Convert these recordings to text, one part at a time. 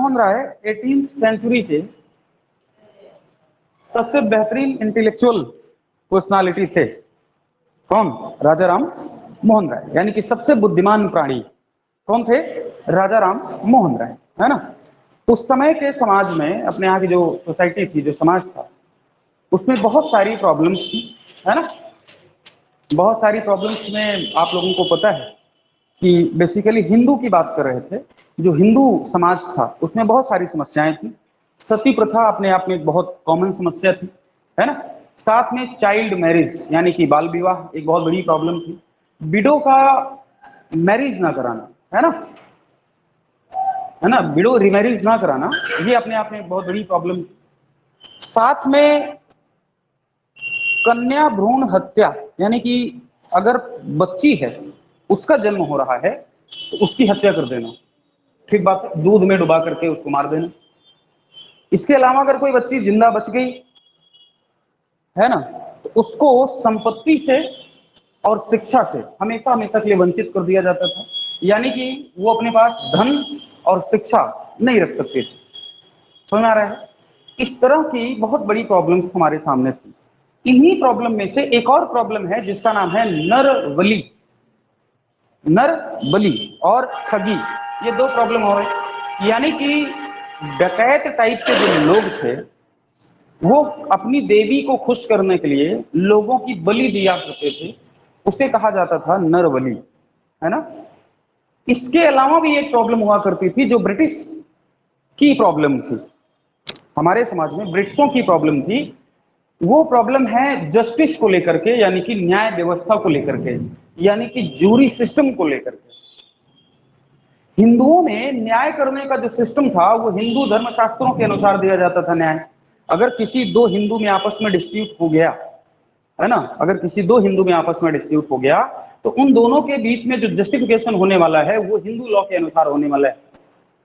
Mohan Roy 18वीं century के सबसे बेहतरीन इंटेलेक्चुअल पर्सनालिटी थे। कौन? राजा राम मोहन राय, यानी कि सबसे बुद्धिमान प्राणी कौन थे? राजा राम मोहन राय, है ना। उस समय के समाज में, अपने यहाँ की जो सोसाइटी थी, जो समाज था, उसमें बहुत सारी प्रॉब्लम्स थी, है ना। बहुत सारी प्रॉब्लम्स में आप लोगों को पता है कि बेसिकली हिंदू की बात कर रहे थे। जो हिंदू समाज था उसमें बहुत सारी समस्याएं थी। सती प्रथा अपने आप में एक बहुत कॉमन समस्या थी, है ना। साथ में चाइल्ड मैरिज यानी कि बाल विवाह एक बहुत बड़ी प्रॉब्लम थी। विडो का मैरिज ना कराना, है ना, विडो रिमैरिज ना कराना, ये अपने आप में एक बहुत बड़ी प्रॉब्लम थी। साथ में कन्या भ्रूण हत्या, यानी कि अगर बच्ची है, उसका जन्म हो रहा है, तो उसकी हत्या कर देना, ठीक बात है, दूध में डुबा करके उसको मार देना। इसके अलावा अगर कोई बच्ची जिंदा बच गई, है ना, तो उसको संपत्ति से और शिक्षा से हमेशा हमेशा के लिए वंचित कर दिया जाता था, यानी कि वो अपने पास धन और शिक्षा नहीं रख सकते थे। समझ आ रहा है? इस तरह की बहुत बड़ी प्रॉब्लम्स हमारे सामने थी। इन्हीं प्रॉब्लम में से एक और प्रॉब्लम है जिसका नाम है नर बलि और ठगी। ये दो प्रॉब्लम हो रहे, यानी कि डकैत टाइप के जो लोग थे वो अपनी देवी को खुश करने के लिए लोगों की बलि दिया करते थे, उसे कहा जाता था नर बलि, है ना। इसके अलावा भी एक प्रॉब्लम हुआ करती थी जो ब्रिटिश की प्रॉब्लम थी, हमारे समाज में ब्रिटिशों की प्रॉब्लम थी। वो प्रॉब्लम है जस्टिस को लेकर के, यानी कि न्याय व्यवस्था को लेकर के, यानी कि जूरी सिस्टम को लेकर के। हिंदुओं में न्याय करने का जो सिस्टम था वो हिंदू धर्मशास्त्रों के अनुसार दिया जाता था न्याय। अगर किसी दो हिंदू में आपस में डिस्प्यूट हो गया, है ना, अगर किसी दो हिंदू में आपस में डिस्प्यूट हो गया, तो उन दोनों के बीच में जो जस्टिफिकेशन होने वाला है वो हिंदू लॉ के अनुसार होने वाला है।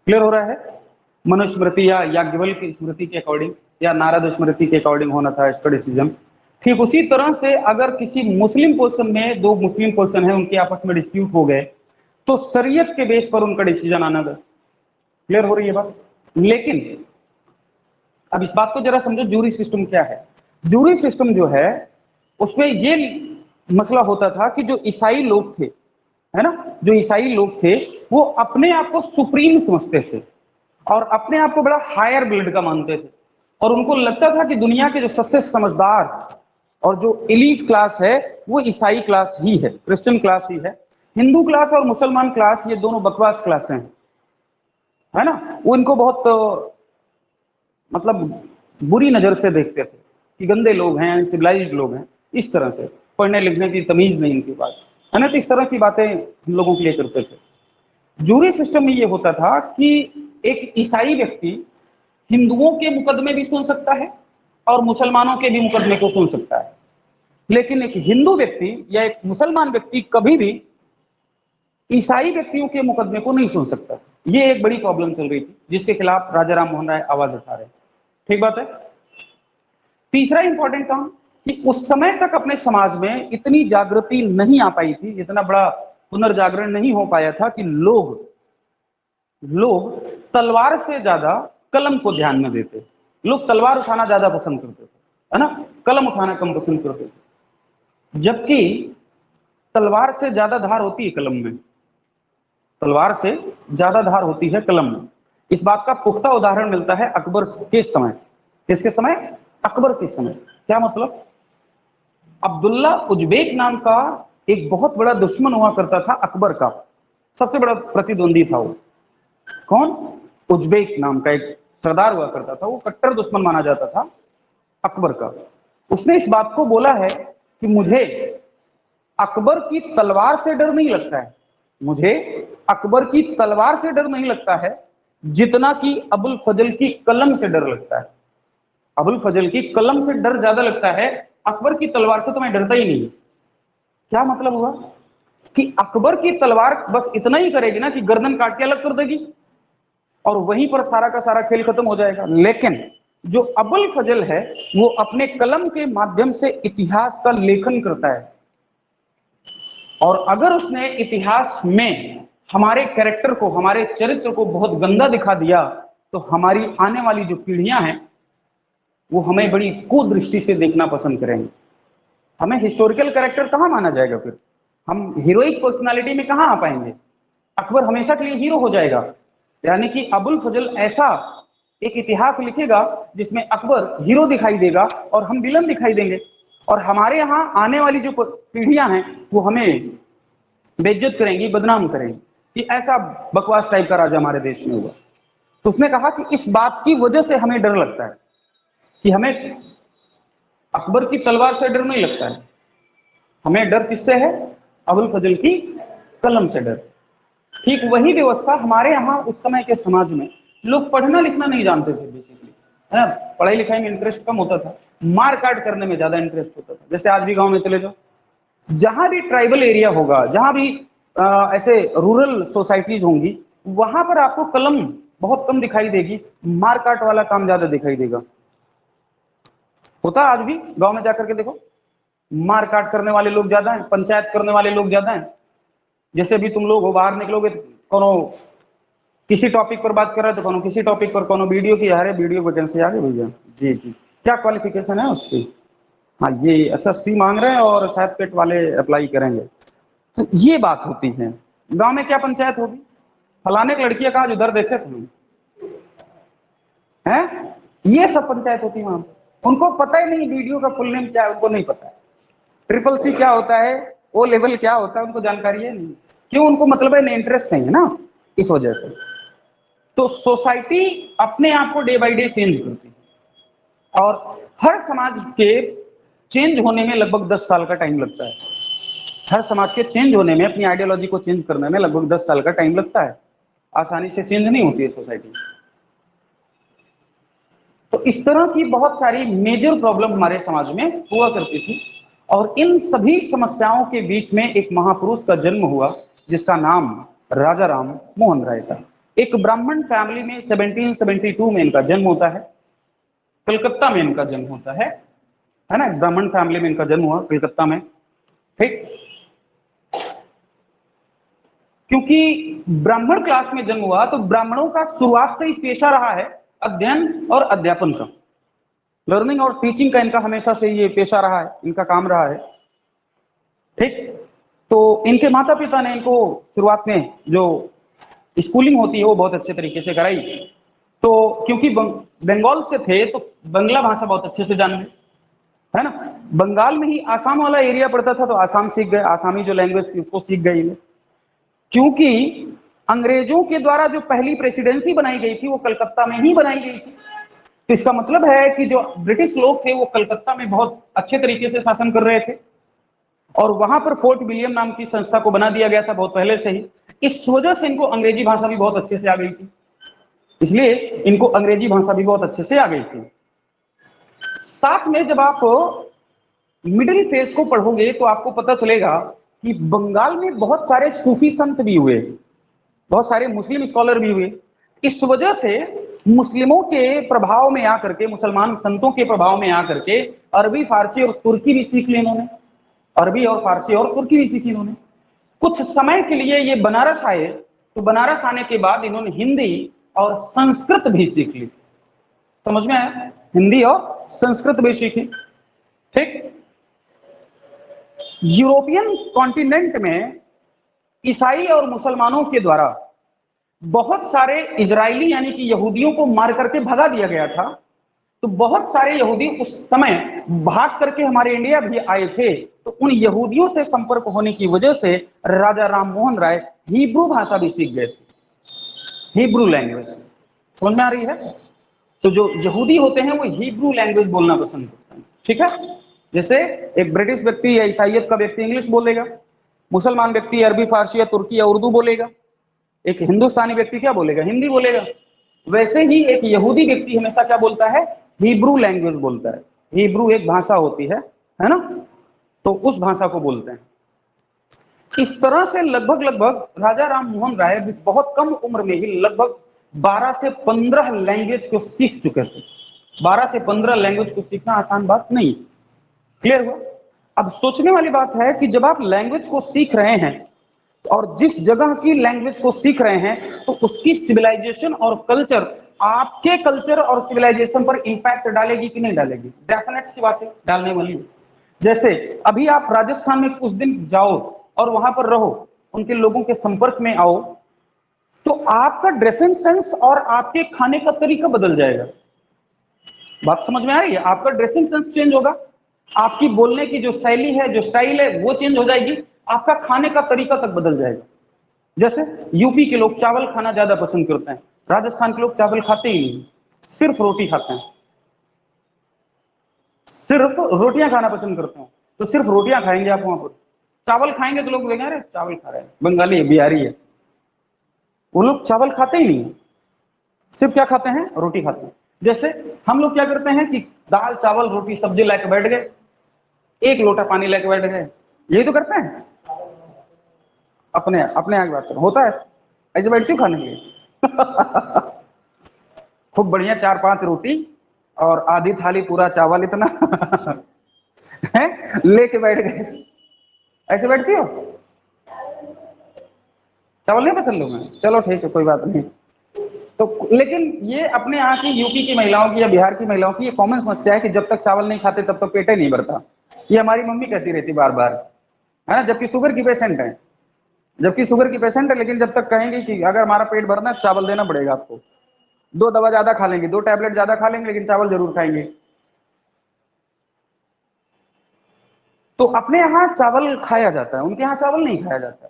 क्लियर हो रहा है? मनुस्मृति या याज्ञवल्क्य की स्मृति के अकॉर्डिंग या नारद स्मृति के अकॉर्डिंग होना था इसका डिसीजन। ठीक उसी तरह से अगर किसी मुस्लिम पर्सन में, दो मुस्लिम पर्सन है, उनके आपस में डिस्प्यूट हो गए, तो शरीयत के बेस पर उनका डिसीजन आना था। क्लियर हो रही है बात? लेकिन अब इस बात को जरा समझो, जूरी सिस्टम क्या है। जूरी सिस्टम जो है उसमें ये मसला होता था कि जो ईसाई लोग थे, है ना, जो ईसाई लोग थे वो अपने आप को सुप्रीम समझते थे और अपने आप को बड़ा हायर ब्लड का मानते थे, और उनको लगता था कि दुनिया के जो सबसे समझदार और जो एलीट क्लास है वो ईसाई क्लास ही है, क्रिश्चियन क्लास ही है। हिंदू क्लास और मुसलमान क्लास ये दोनों बकवास क्लास हैं, है ना। वो इनको बहुत मतलब बुरी नजर से देखते थे कि गंदे लोग हैं, सिविलाइज्ड लोग हैं, इस तरह से, पढ़ने लिखने की तमीज नहीं इनके पास, है ना। तो इस तरह की बातें हम लोगों के लिए करते थे। जूरी सिस्टम में ये होता था कि एक ईसाई व्यक्ति हिंदुओं के मुकदमे भी सुन सकता है और मुसलमानों के भी मुकदमे को सुन सकता है, लेकिन एक हिंदू व्यक्ति या एक मुसलमान व्यक्ति कभी भी ईसाई व्यक्तियों के मुकदमे को नहीं सुन सकता। ये एक बड़ी प्रॉब्लम चल रही थी जिसके खिलाफ राजा राम मोहन राय आवाज उठा रहे। ठीक बात है। तीसरा इंपॉर्टेंट काम कि उस समय तक अपने समाज में इतनी जागृति नहीं आ पाई थी, इतना बड़ा पुनर्जागरण नहीं हो पाया था कि लोग तलवार से ज्यादा कलम को ध्यान में देते। लोग तलवार उठाना ज्यादा पसंद करते थे, है ना, कलम उठाना कम पसंद करते थे। जबकि तलवार से ज्यादा धार होती है कलम में, तलवार से ज्यादा धार होती है कलम में। इस बात का पुख्ता उदाहरण मिलता है अकबर के समय। किसके समय? अकबर के समय। क्या मतलब? अब्दुल्ला उज्बेक नाम का एक बहुत बड़ा दुश्मन हुआ करता था अकबर का, सबसे बड़ा प्रतिद्वंदी था वो। कौन? उज्बेक नाम का एक सरदार हुआ करता था, वो कट्टर दुश्मन माना जाता था अकबर का। उसने इस बात को बोला है कि मुझे अकबर की तलवार से डर नहीं लगता है, मुझे अकबर की तलवार से डर नहीं लगता है जितना कि अबुल फजल की कलम से डर लगता है। अबुल फजल की कलम से डर ज्यादा लगता है, अकबर की तलवार से तो मैं डरता ही नहीं। क्या मतलब हुआ कि अकबर की तलवार बस इतना ही करेगी ना कि गर्दन काट के अलग कर देगी और वहीं पर सारा का सारा खेल खत्म हो जाएगा। लेकिन जो अबुल फजल है वो अपने कलम के माध्यम से इतिहास का लेखन करता है, और अगर उसने इतिहास में हमारे कैरेक्टर को, हमारे चरित्र को बहुत गंदा दिखा दिया तो हमारी आने वाली जो पीढ़ियां हैं वो हमें बड़ी कुदृष्टि से देखना पसंद करेंगे। हमें हिस्टोरिकल कैरेक्टर कहाँ माना जाएगा, फिर हम हीरोइक पर्सनालिटी में कहाँ आ पाएंगे। अकबर हमेशा के लिए हीरो हो जाएगा, यानी कि अबुल फजल ऐसा एक इतिहास लिखेगा जिसमें अकबर हीरो दिखाई देगा और हम विलन दिखाई देंगे, और हमारे यहाँ आने वाली जो पीढ़ियां हैं वो हमें बेइज्जत करेंगी, बदनाम करेंगी कि ऐसा बकवास टाइप का राजा हमारे देश में हुआ। तो उसने कहा कि इस बात की वजह से हमें डर लगता है कि हमें अकबर की तलवार से डर नहीं लगता है, हमें डर किससे है, अबुल फजल की कलम से डर। ठीक वही व्यवस्था हमारे यहाँ उस समय के समाज में, लोग पढ़ना लिखना नहीं जानते थे बेसिकली, है ना, पढ़ाई लिखाई में इंटरेस्ट कम होता था, मार काट करने में ज्यादा इंटरेस्ट होता था। जैसे आज भी गांव में चले जाओ, जहां भी ट्राइबल एरिया होगा, जहां भी ऐसे रूरल सोसाइटीज होंगी, वहां पर आपको कलम बहुत कम दिखाई देगी, मारकाट वाला काम ज्यादा दिखाई देगा। होता आज भी गांव में जाकर के देखो, मारकाट करने वाले लोग ज्यादा हैं, पंचायत करने वाले लोग ज्यादा हैं। जैसे भी तुम लोग हो, बाहर निकलोगे तो कोनो किसी टॉपिक पर बात कर रहा है, तो कोनो किसी टॉपिक पर, कोनो वीडियो की, अरे वीडियो वैकेंसी आ गई भैया, जी जी, क्या क्वालिफिकेशन है उसकी, हाँ ये अच्छा सी मांग रहे हैं और शायद पेट वाले अप्लाई करेंगे। तो ये बात होती है। गांव में क्या पंचायत होगी, फलाने की लड़कियां कहा उधर देखे तुम हैं, ये सब पंचायत होती है वहां। उनको पता ही नहीं वीडियो का फुल नेम क्या है, उनको नहीं पता है, ट्रिपल सी क्या होता है, ओ लेवल क्या होता है, उनको जानकारी है नहीं। क्यों, उनको मतलब है नहीं, इंटरेस्ट नहीं है ना, इस वजह से। तो सोसाइटी अपने आप को डे बाय डे चेंज करती है, और हर समाज के चेंज होने में लगभग 10 साल का टाइम लगता है। हर समाज के चेंज होने में, अपनी आइडियोलॉजी को चेंज करने में लगभग 10 साल का टाइम लगता है, आसानी से चेंज नहीं होती है सोसाइटी। तो इस तरह की बहुत सारी मेजर प्रॉब्लम हमारे समाज में हुआ करती थी, और इन सभी समस्याओं के बीच में एक महापुरुष का जन्म हुआ जिसका नाम राजा राम मोहन राय था। एक ब्राह्मण फैमिली में 1772 में इनका जन्म होता है, कलकत्ता में इनका जन्म होता है ना, ब्राह्मण फैमिली में इनका जन्म हुआ कलकत्ता में। ठीक, क्योंकि ब्राह्मण क्लास में जन्म हुआ, तो ब्राह्मणों का शुरुआत से ही पेशा रहा है अध्ययन और अध्यापन का, लर्निंग और टीचिंग का इनका हमेशा से ये पेशा रहा है, इनका काम रहा है। ठीक, तो इनके माता पिता ने इनको शुरुआत में जो स्कूलिंग होती है वो बहुत अच्छे तरीके से कराई। तो क्योंकि बंगाल से थे तो बंगला भाषा बहुत अच्छे से जान गए, है ना। बंगाल में ही आसाम वाला एरिया पड़ता था, तो आसाम सीख गए, आसामी जो लैंग्वेज थी उसको सीख गए। क्योंकि अंग्रेजों के द्वारा जो पहली प्रेसिडेंसी बनाई गई थी वो कलकत्ता में ही बनाई गई थी, तो इसका मतलब है कि जो ब्रिटिश लोग थे वो कलकत्ता में बहुत अच्छे तरीके से शासन कर रहे थे, और वहां पर फोर्ट विलियम नाम की संस्था को बना दिया गया था बहुत पहले से ही। इस वजह से इनको अंग्रेजी भाषा भी बहुत अच्छे से आ गई थी, इसलिए इनको अंग्रेजी भाषा भी बहुत अच्छे से आ गई थी। साथ में जब आप मिडिल फेज को पढ़ोगे तो आपको पता चलेगा कि बंगाल में बहुत सारे सूफी संत भी हुए, बहुत सारे मुस्लिम स्कॉलर भी हुए। इस वजह से मुस्लिमों के प्रभाव में आकर के, मुसलमान संतों के प्रभाव में आकर के अरबी, फारसी और तुर्की भी सीख ली इन्होंने, अरबी और फारसी और तुर्की भी सीखी इन्होंने। कुछ समय के लिए ये बनारस आए, तो बनारस आने के बाद इन्होंने हिंदी और संस्कृत भी सीख ली। समझ में आया, हिंदी और संस्कृत भी सीखी। ठीक, यूरोपियन कॉन्टिनेंट में ईसाई और मुसलमानों के द्वारा बहुत सारे इजरायली यानी कि यहूदियों को मार करके भगा दिया गया था, तो बहुत सारे यहूदी उस समय भाग करके हमारे इंडिया भी आए थे। तो उन यहूदियों से संपर्क होने की वजह से राजा राम मोहन राय हिब्रू भाषा भी सीख गए थे, हिब्रू लैंग्वेज। समझ में आ रही है? तो जो यहूदी होते हैं वो हिब्रू लैंग्वेज बोलना पसंद करते हैं। ठीक है, जैसे एक ब्रिटिश व्यक्ति या ईसाइयत का व्यक्ति इंग्लिश बोलेगा, मुसलमान व्यक्ति अरबी, फारसी या तुर्की या उर्दू बोलेगा, एक हिंदुस्तानी व्यक्ति क्या बोलेगा, हिंदी बोलेगा। वैसे ही एक यहूदी व्यक्ति हमेशा क्या बोलता है, हिब्रू लैंग्वेज बोलता है। हिब्रू एक भाषा होती है ना, तो उस भाषा को बोलते हैं। इस तरह से लगभग लगभग राजा राम मोहन राय बहुत कम उम्र में ही लगभग 12 से 15 लैंग्वेज को सीख चुके थे। 12 से 15 लैंग्वेज को सीखना आसान बात नहीं। क्लियर हुआ? अब सोचने वाली बात है कि जब आप लैंग्वेज को सीख रहे हैं और जिस जगह की लैंग्वेज को सीख रहे हैं तो उसकी सिविलाइजेशन और कल्चर आपके कल्चर और सिविलाइजेशन पर इंपैक्ट डालेगी कि नहीं डालेगी? डेफिनेट सी बात है, डालने वाली है। जैसे अभी आप राजस्थान में कुछ दिन जाओ और वहां पर रहो, उनके लोगों के संपर्क में आओ, तो आपका ड्रेसिंग सेंस और आपके खाने का तरीका बदल जाएगा। बात समझ में आ रही है? आपका ड्रेसिंग सेंस चेंज होगा, आपकी बोलने की जो शैली है, जो स्टाइल है, वो चेंज हो जाएगी, आपका खाने का तरीका तक बदल जाएगा। जैसे यूपी के लोग चावल खाना ज्यादा पसंद करते हैं, राजस्थान के लोग चावल खाते ही नहीं, सिर्फ रोटी खाते हैं, सिर्फ रोटियां खाना पसंद करते हैं। तो सिर्फ रोटियां खाएंगे आप वहां पर, चावल खाएंगे तो लोग देखेंगे अरे चावल खा रहे हैं, बंगाली है, बिहारी है। वो लोग चावल खाते ही नहीं, सिर्फ क्या खाते हैं? रोटी खाते हैं। जैसे हम लोग क्या करते हैं कि दाल चावल रोटी सब्जी लेके बैठ गए, एक लोटा पानी लेके बैठ गए, यही तो करते हैं। अपने अपने आगे बात करो, होता है ऐसे बैठती हूँ खाने के लिए खूब बढ़िया 4-5 रोटी और आधी थाली पूरा चावल इतना है, लेके बैठ गए, ऐसे बैठती हो? चावल नहीं पसंद लोग? चलो ठीक है, कोई बात नहीं। तो लेकिन ये अपने यहाँ की यूपी की महिलाओं की या बिहार की महिलाओं की ये कॉमन समस्या है कि जब तक चावल नहीं खाते तब तक पेट ही नहीं भरता। ये हमारी मम्मी कहती रहती बार बार, है ना, जबकि शुगर की पेशेंट है, जबकि शुगर की पेशेंट है, लेकिन जब तक कहेंगे कि अगर हमारा पेट भरना है चावल देना पड़ेगा आपको, 2 दवा ज्यादा खा लेंगे, 2 टैबलेट ज्यादा खा लेंगे, लेकिन चावल जरूर खाएंगे। तो अपने यहाँ चावल खाया जाता है, उनके यहाँ चावल नहीं खाया जाता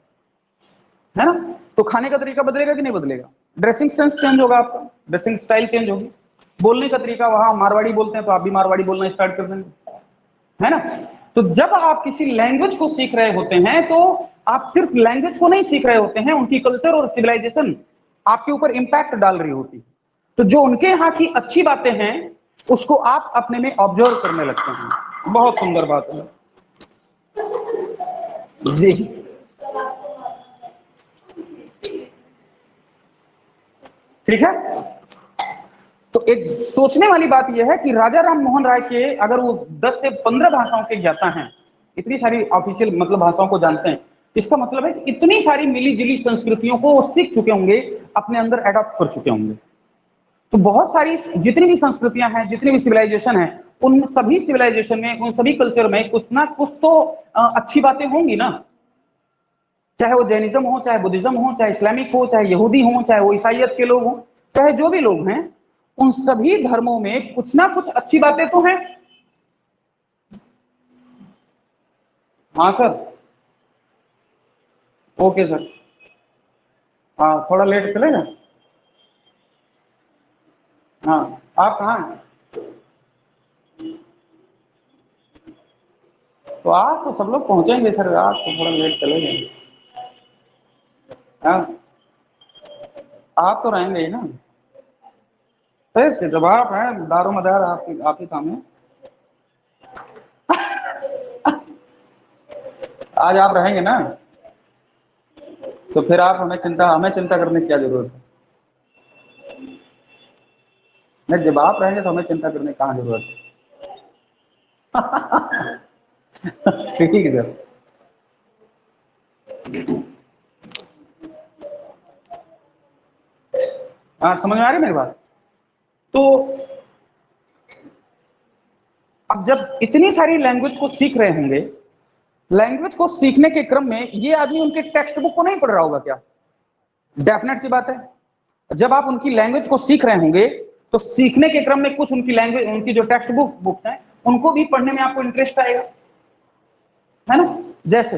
है ना। तो खाने का तरीका बदलेगा कि नहीं बदलेगा? ड्रेसिंग सेंस चेंज होगा, आपका ड्रेसिंग स्टाइल चेंज होगी, बोलने का तरीका, वहां मारवाड़ी बोलते हैं तो आप भी मारवाड़ी बोलना स्टार्ट कर देंगे, है ना। तो जब आप किसी लैंग्वेज को सीख रहे होते हैं तो आप सिर्फ लैंग्वेज को नहीं सीख रहे होते हैं, उनकी कल्चर और सिविलाइजेशन आपके ऊपर इंपैक्ट डाल रही होती है। तो जो उनके यहाँ की अच्छी बातें हैं उसको आप अपने में ऑब्जर्व करने लगते हैं। बहुत सुंदर बात है जी। ठीक है, तो एक सोचने वाली बात यह है कि राजा राम मोहन राय के अगर वो 10 से 15 भाषाओं के ज्ञाता हैं, इतनी सारी ऑफिशियल मतलब भाषाओं को जानते हैं, इसका मतलब है कि इतनी सारी मिली जुली संस्कृतियों को वो सीख चुके होंगे, अपने अंदर अडॉप्ट कर चुके होंगे। तो बहुत सारी जितनी भी संस्कृतियां हैं, जितनी भी सिविलाइजेशन है, उन सभी सिविलाइजेशन में, उन सभी कल्चर में कुछ ना कुछ तो अच्छी बातें होंगी ना। चाहे वो जैनिज्म हो, चाहे बुद्धिज्म हो, चाहे इस्लामिक हो, चाहे यहूदी हो, चाहे वो ईसाइयत के लोग हो, चाहे जो भी लोग हैं, उन सभी धर्मों में कुछ ना कुछ अच्छी बातें तो हैं। हाँ सर, ओके सर, हाँ थोड़ा लेट चलेगा। हाँ, आप कहाँ हैं? तो आज तो सब लोग पहुंचेंगे सर, आज तो थोड़ा लेट चले जाएंगे। हाँ, आप तो रहेंगे ही ना। फिर जब आप हैं दारो मदार, आप ही काम है। आज आप रहेंगे ना, तो फिर आप हमें चिंता करने की क्या जरूरत है? नहीं, जब आप रहेंगे तो हमें चिंता करने की कहाँ जरूरत है? ठीक है सर। हाँ, समझ में आ रही मेरी बात? तो अब जब इतनी सारी लैंग्वेज को सीख रहे होंगे, लैंग्वेज को सीखने के क्रम में ये आदमी उनके टेक्स्ट बुक को नहीं पढ़ रहा होगा क्या? डेफिनेट सी बात है। जब आप उनकी लैंग्वेज को सीख रहे होंगे तो सीखने के क्रम में कुछ उनकी लैंग्वेज, उनकी जो टेक्स्ट बुक्स हैं, उनको भी पढ़ने में आपको इंटरेस्ट आएगा, है ना। जैसे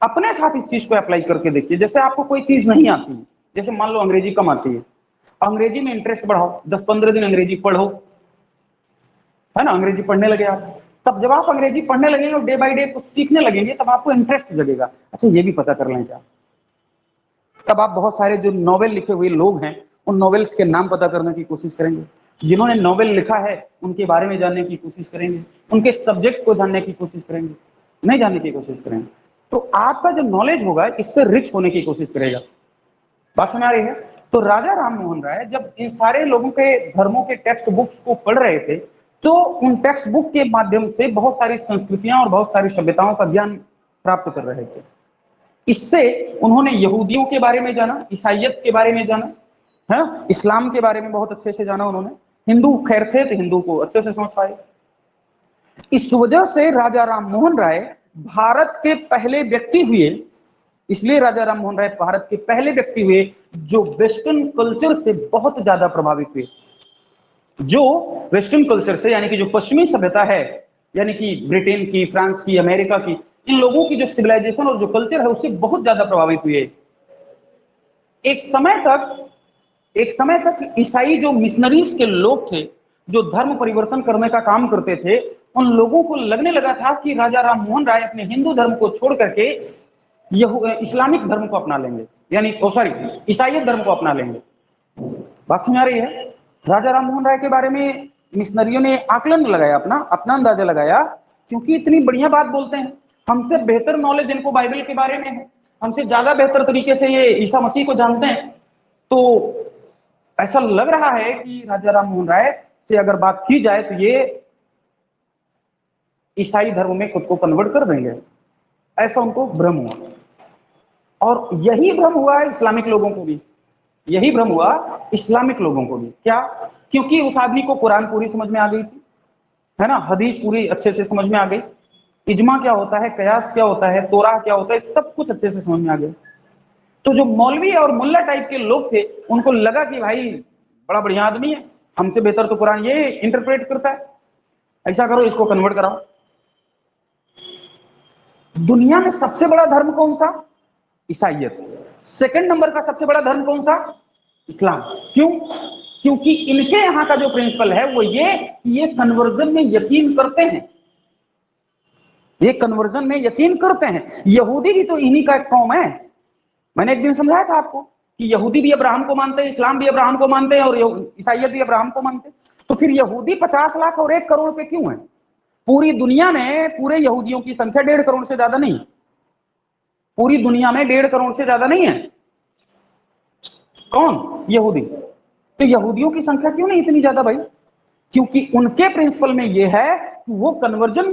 अपने साथ इस चीज को अप्लाई करके देखिए, जैसे आपको कोई चीज नहीं आती, जैसे मान लो अंग्रेजी कम आती है, अंग्रेजी में इंटरेस्ट बढ़ाओ, 10-15 दिन अंग्रेजी पढ़ो, है ना, अंग्रेजी पढ़ने लगे आप। तब जब आप अंग्रेजी पढ़ने लगेंगे और डे बाय डे कुछ सीखने लगेंगे, तब आपको इंटरेस्ट जगेगा, अच्छा ये भी पता कर लें क्या। तब आप बहुत सारे जो नॉवेल लिखे हुए लोग हैं, उन नॉवेल्स के नाम पता करने की कोशिश करेंगे, जिन्होंने नॉवेल लिखा है उनके बारे में जानने की कोशिश करेंगे, उनके सब्जेक्ट को जानने की कोशिश करेंगे, नहीं जानने की कोशिश करेंगे। तो आपका जो नॉलेज होगा इससे रिच होने की कोशिश करेगा। बात समझ आ रही है? तो राजा राम मोहन राय जब इन सारे लोगों के धर्मों के टेक्स्ट बुक्स को पढ़ रहे थे, तो उन टेक्स्ट बुक के माध्यम से बहुत सारी संस्कृतियां और बहुत सारी सभ्यताओं का ज्ञान प्राप्त कर रहे थे। इससे उन्होंने यहूदियों के बारे में जाना, ईसाइयत के बारे में जाना, है ना। इस्लाम के बारे में बहुत अच्छे से जाना उन्होंने, हिंदू खैर थे तो हिंदू को अच्छे से समझ पाए। इस वजह से राजा राम मोहन राय भारत के पहले व्यक्ति हुए, इसलिए राजा राम मोहन राय भारत के पहले व्यक्ति हुए जो वेस्टर्न कल्चर से बहुत ज्यादा प्रभावित हुए। जो वेस्टर्न कल्चर से, यानी कि जो पश्चिमी सभ्यता है, यानी कि ब्रिटेन की, फ्रांस की, अमेरिका की, इन लोगों की जो सिविलाइजेशन और जो कल्चर है उससे बहुत ज्यादा प्रभावित हुए। एक समय तक ईसाई जो मिशनरीज के लोग थे, जो धर्म परिवर्तन करने का काम करते थे, उन लोगों को लगने लगा था कि राजा राम मोहन राय अपने हिंदू धर्म को छोड़ करके इस्लामिक धर्म को अपना लेंगे, यानी सॉरी ईसाई धर्म को अपना लेंगे। बात समझ आ रही है। राजा राम मोहन राय के बारे में मिशनरियों ने आकलन लगाया, अपना अपना अंदाजा लगाया, क्योंकि इतनी बढ़िया बात बोलते हैं, हमसे बेहतर नॉलेज इनको बाइबल के बारे में है, हमसे ज्यादा बेहतर तरीके से ये ईसा मसीह को जानते हैं। तो ऐसा लग रहा है कि राजा राम मोहन राय से अगर बात की जाए तो ये ईसाई धर्म में खुद को कन्वर्ट कर देंगे, ऐसा उनको भ्रम हुआ। और यही भ्रम हुआ है इस्लामिक लोगों को भी, यही भ्रम हुआ इस्लामिक लोगों को भी। क्या? क्योंकि उस आदमी को कुरान पूरी समझ में आ गई थी, है ना, हदीस पूरी अच्छे से समझ में आ गई, इजमा क्या होता है, कयास क्या होता है, तोरा क्या होता है, सब कुछ अच्छे से समझ में आ गया। तो जो मौलवी और मुल्ला टाइप के लोग थे, उनको लगा कि भाई बड़ा बढ़िया आदमी है, हमसे बेहतर तो कुरान ये इंटरप्रेट करता है, ऐसा करो इसको कन्वर्ट कराओ। दुनिया में सबसे बड़ा धर्म कौन सा? ईसाइयत। सेकंड नंबर का सबसे बड़ा धर्म कौन सा? इस्लाम। क्यों? क्योंकि इनके यहां का जो प्रिंसिपल है वो ये कन्वर्जन में यकीन करते हैं, ये कन्वर्जन में यकीन करते हैं। यहूदी भी तो इन्हीं का एक कौम है। मैंने एक दिन समझाया था आपको कि यहूदी भी अब्राहम को मानते हैं, इस्लाम भी अब्राहम को मानते हैं और ईसाइयत भी अब्राहम को मानते हैं। तो फिर यहूदी 50 लाख और 1 करोड़ पे क्यों है? पूरी दुनिया में पूरे यहूदियों की संख्या 1.5 करोड़ से ज्यादा नहीं, पूरी दुनिया में 1.5 करोड़ से ज्यादा नहीं है। कौन? यहूदी। तो यहूदियों की संख्या क्यों नहीं इतनी ज्यादा भाई? क्योंकि उनके प्रिंसिपल में यह है कि वो कन्वर्जन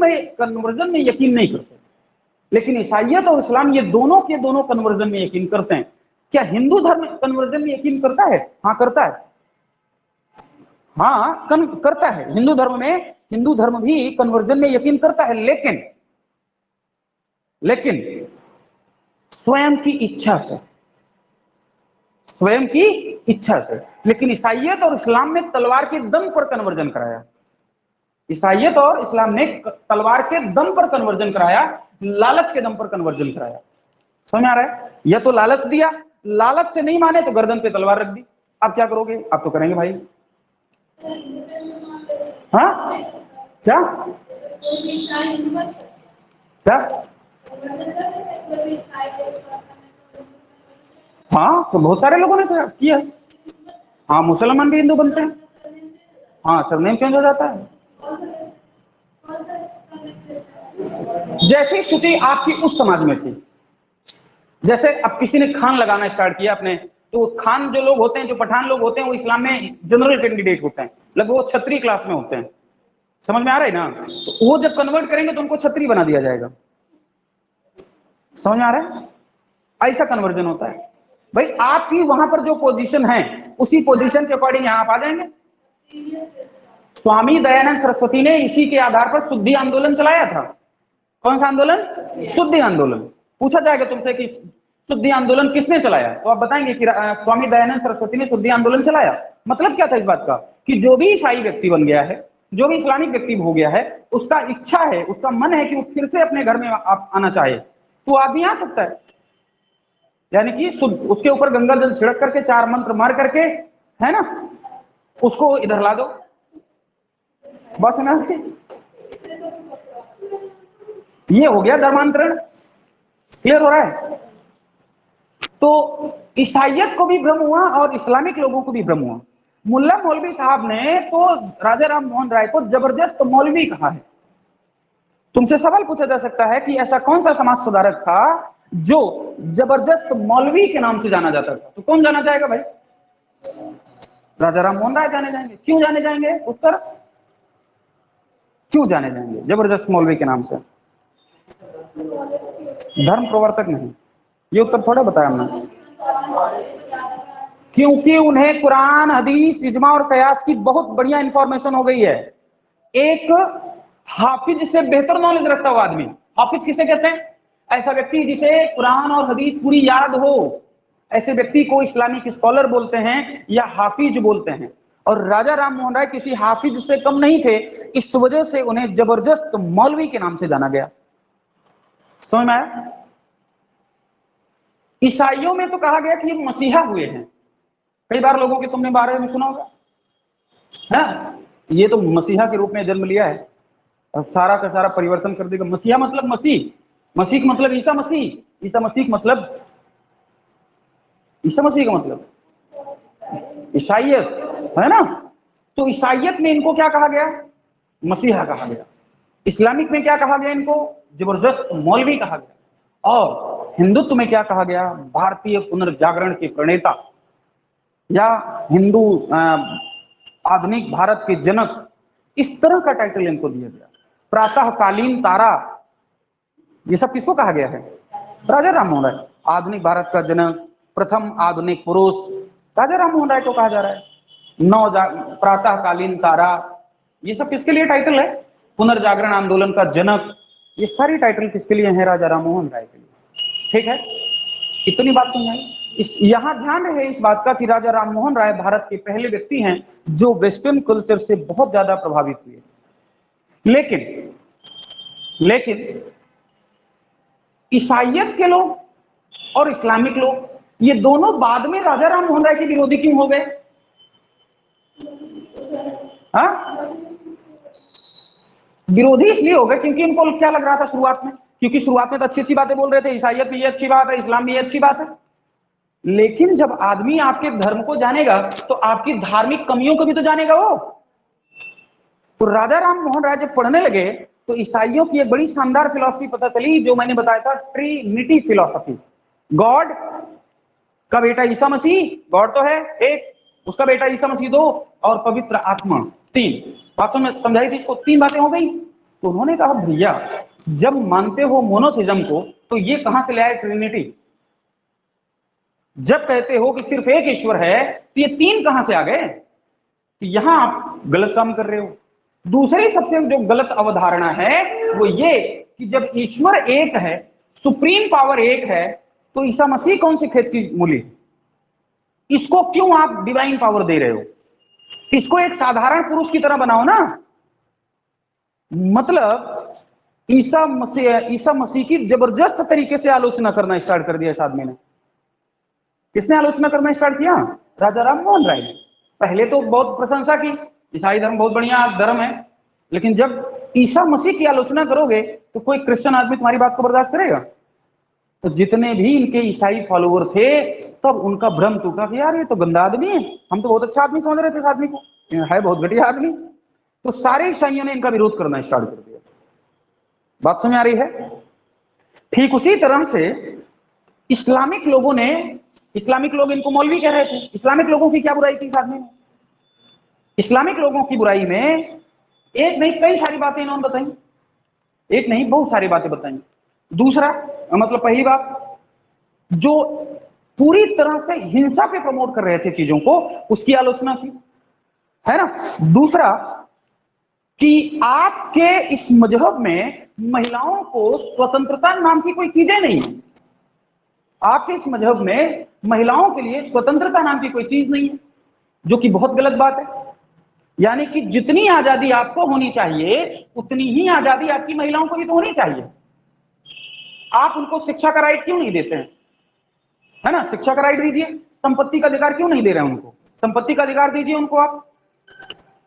में यकीन नहीं करते। लेकिन ईसाइयत और इस्लाम ये दोनों के दोनों कन्वर्जन में यकीन करते हैं। क्या हिंदू धर्म कन्वर्जन में यकीन करता है? हाँ करता है, हाँ करता है। हिंदू धर्म भी कन्वर्जन में यकीन करता है, लेकिन स्वयं की इच्छा से, स्वयं की इच्छा से। लेकिन ईसाइयत और इस्लाम में तलवार के दम पर कन्वर्जन कराया, ईसाइयत और इस्लाम ने तलवार के दम पर कन्वर्जन कराया, लालच के दम पर कन्वर्जन कराया। समझ आ रहा है? यह तो लालच दिया, लालच से नहीं माने तो गर्दन पे तलवार रख दी। आप क्या करोगे? आप तो करेंगे भाई। हाँ क्या क्या? हाँ तो बहुत सारे लोगों ने तो किया। हाँ मुसलमान भी हिंदू बनते हैं, हाँ सरनेम चेंज हो जाता है। जैसी स्थिति आपकी उस समाज में थी, जैसे अब किसी ने खान लगाना स्टार्ट किया अपने, तो खान जो लोग होते हैं, जो पठान लोग होते हैं, वो इस्लाम में जनरल कैंडिडेट होते हैं, लगभग वो छत्री क्लास में होते हैं। समझ में आ रहा है ना? तो वो जब कन्वर्ट करेंगे तो उनको छत्री बना दिया जाएगा। समझ में आ रहा है? ऐसा कन्वर्जन होता है भाई। आपकी वहां पर जो पोजीशन है उसी पोजीशन के अकॉर्डिंग यहां आप आ जाएंगे। स्वामी दयानंद सरस्वती ने इसी के आधार पर शुद्धि आंदोलन चलाया था। कौन सा आंदोलन? शुद्धि आंदोलन। पूछा जाएगा तुमसे कि शुद्धि आंदोलन किसने चलाया, तो आप बताएंगे कि स्वामी दयानंद सरस्वती ने शुद्धि आंदोलन चलाया। मतलब क्या था इस बात का? कि जो भी ईसाई व्यक्ति बन गया है, जो भी इस्लामिक व्यक्ति हो गया है, उसका इच्छा है, उसका मन है कि वो फिर से अपने घर में आना चाहे, तो आदमी आ सकता है। यानी कि उसके ऊपर गंगा जल छिड़क करके 4 मंत्र मार करके, है ना, उसको इधर ला दो, बस ना। ये हो गया धर्मांतरण। क्लियर हो रहा है? तो ईसाइयत को भी भ्रम हुआ और इस्लामिक लोगों को भी भ्रम हुआ। मुल्ला मौलवी साहब ने तो राजा राम मोहन राय को जबरदस्त मौलवी कहा है। तुमसे सवाल पूछा जा सकता है कि ऐसा कौन सा समाज सुधारक था जो जबरदस्त मौलवी के नाम से जाना जाता था? तो कौन जाना जाएगा भाई? राजा राम मोहन राय जाने जाएंगे। क्यों जाने जाएंगे? उत्तर, क्यों जाने जाएंगे जबरदस्त मौलवी के नाम से? धर्म प्रवर्तक नहीं, ये उत्तर थोड़ा बताया हमने। क्योंकि उन्हें कुरान, हदीस, इजमा और कयास की बहुत बढ़िया इंफॉर्मेशन हो गई है। एक हाफिज से बेहतर नॉलेज रखता हुआ आदमी, हाफिज किसे कहते हैं? ऐसा व्यक्ति जिसे कुरान और हदीस पूरी याद हो, ऐसे व्यक्ति को इस्लामिक स्कॉलर बोलते हैं या हाफिज बोलते हैं। और राजा राम मोहन राय किसी हाफिज से कम नहीं थे, इस वजह से उन्हें जबरदस्त मौलवी के नाम से जाना गया। समझ में आया? ईसाइयों में तो कहा गया कि ये मसीहा हुए हैं। कई बार लोगों के तुमने बारे में सुना होगा, हाँ, ये तो मसीहा के रूप में जन्म लिया है और सारा का सारा परिवर्तन कर देगा। मसीहा मतलब मसीह, मसीह का मतलब ईसा मसीह, ईसा मसीह का मतलब, ईसा मसीह का मतलब ईसाइयत है ना। तो ईसाइयत में इनको क्या कहा गया? मसीहा कहा गया। इस्लामिक में क्या कहा गया इनको? जबरदस्त मौलवी कहा गया। और हिंदुत्व में क्या कहा गया? भारतीय पुनर्जागरण के प्रणेता या हिंदू आधुनिक भारत के जनक, इस तरह का टाइटल इनको दिया गया। प्रातःकालीन तारा, ये सब किसको कहा गया है? राजा राम मोहन राय। आधुनिक भारत का जनक, प्रथम आधुनिक पुरुष, राजा राम मोहन राय को कहा जा रहा है। प्रातःकालीन तारा, ये सब किसके लिए टाइटल है? पुनर्जागरण आंदोलन का जनक, ये सारी टाइटल किसके लिए है? राजा राम मोहन राय के लिए। ठीक है, इतनी बात समझाई। यहां ध्यान रहे इस बात का कि राजा राम मोहन राय भारत के पहले व्यक्ति हैं जो वेस्टर्न कल्चर से बहुत ज्यादा प्रभावित हुए। लेकिन ईसाइयत के लोग और इस्लामिक लोग, ये दोनों बाद में राजा राम मोहन राय के विरोधी क्यों हो गए? हाँ, विरोधी इसलिए हो गए क्योंकि इनको क्या लग रहा था शुरुआत में, क्योंकि शुरुआत में तो अच्छी अच्छी बातें बोल रहे थे, ईसाइयत भी ये अच्छी बात है, इस्लाम भी ये अच्छी बात है। लेकिन जब आदमी आपके धर्म को जानेगा तो आपकी धार्मिक कमियों को भी तो जानेगा वो। तो राजा राम मोहन राय जब पढ़ने लगे तो ईसाइयों की एक बड़ी शानदार फिलॉसफी पता चली, जो मैंने बताया था, ट्रिनिटी फिलॉसफी। गॉड का बेटा ईसा मसीह, गॉड तो है एक, उसका बेटा ईसा मसीह दो, और पवित्र आत्मा तीन। बात समझाई थी इसको, तीन बातें हो गई। तो उन्होंने कहा भैया जब मानते हो मोनोथिज्म को तो ये कहां से ले आए ट्रिनिटी? जब कहते हो कि सिर्फ एक ईश्वर है तो ये तीन कहां से आ गए? तो यहां आप गलत काम कर रहे हो। दूसरी सबसे जो गलत अवधारणा है वो ये कि जब ईश्वर एक है, सुप्रीम पावर एक है, तो ईसा मसीह कौन से खेत की मूली? इसको क्यों आप डिवाइन पावर दे रहे हो? इसको एक साधारण पुरुष की तरह बनाओ ना। मतलब ईसा मसीह की जबरदस्त तरीके से आलोचना करना स्टार्ट कर दिया इस आदमी ने। किसने आलोचना करना स्टार्ट किया? राजा राम मोहन राय ने। पहले तो बहुत प्रशंसा की, ईसाई धर्म बहुत बढ़िया धर्म है, लेकिन जब ईसा मसीह की आलोचना करोगे तो कोई क्रिश्चियन आदमी तुम्हारी बात को बर्दाश्त करेगा? तो जितने भी इनके ईसाई फॉलोवर थे तब उनका भ्रम टूटा कि यार ये तो गंदा आदमी है, हम तो बहुत अच्छा आदमी समझ रहे थे इस आदमी को, है बहुत घटिया आदमी। तो सारे ईसाइयों ने इनका विरोध करना स्टार्ट कर दिया। बात समझ आ रही है? ठीक उसी तरह से इस्लामिक लोगों ने, इस्लामिक लोग इनको मौलवी कह रहे थे, इस्लामिक लोगों की क्या बुराई थी इस आदमी ने? इस्लामिक लोगों की बुराई में एक नहीं कई सारी बातें इन्होंने बताई, एक नहीं बहुत सारी बातें बताई। दूसरा मतलब पहली बात, जो पूरी तरह से हिंसा पे प्रमोट कर रहे थे चीजों को, उसकी आलोचना की, है ना। दूसरा कि आपके इस मजहब में महिलाओं को स्वतंत्रता नाम की कोई चीजें नहीं है, आपके इस मजहब में महिलाओं के लिए स्वतंत्रता नाम की कोई चीज नहीं है, जो कि बहुत गलत बात है। यानी कि जितनी आजादी आपको होनी चाहिए उतनी ही आजादी आपकी महिलाओं को भी तो होनी चाहिए। आप उनको शिक्षा का राइट क्यों नहीं देते हैं? है ना, शिक्षा का राइट दीजिए। संपत्ति का अधिकार क्यों नहीं दे रहे हैं उनको? संपत्ति का अधिकार दीजिए उनको आप।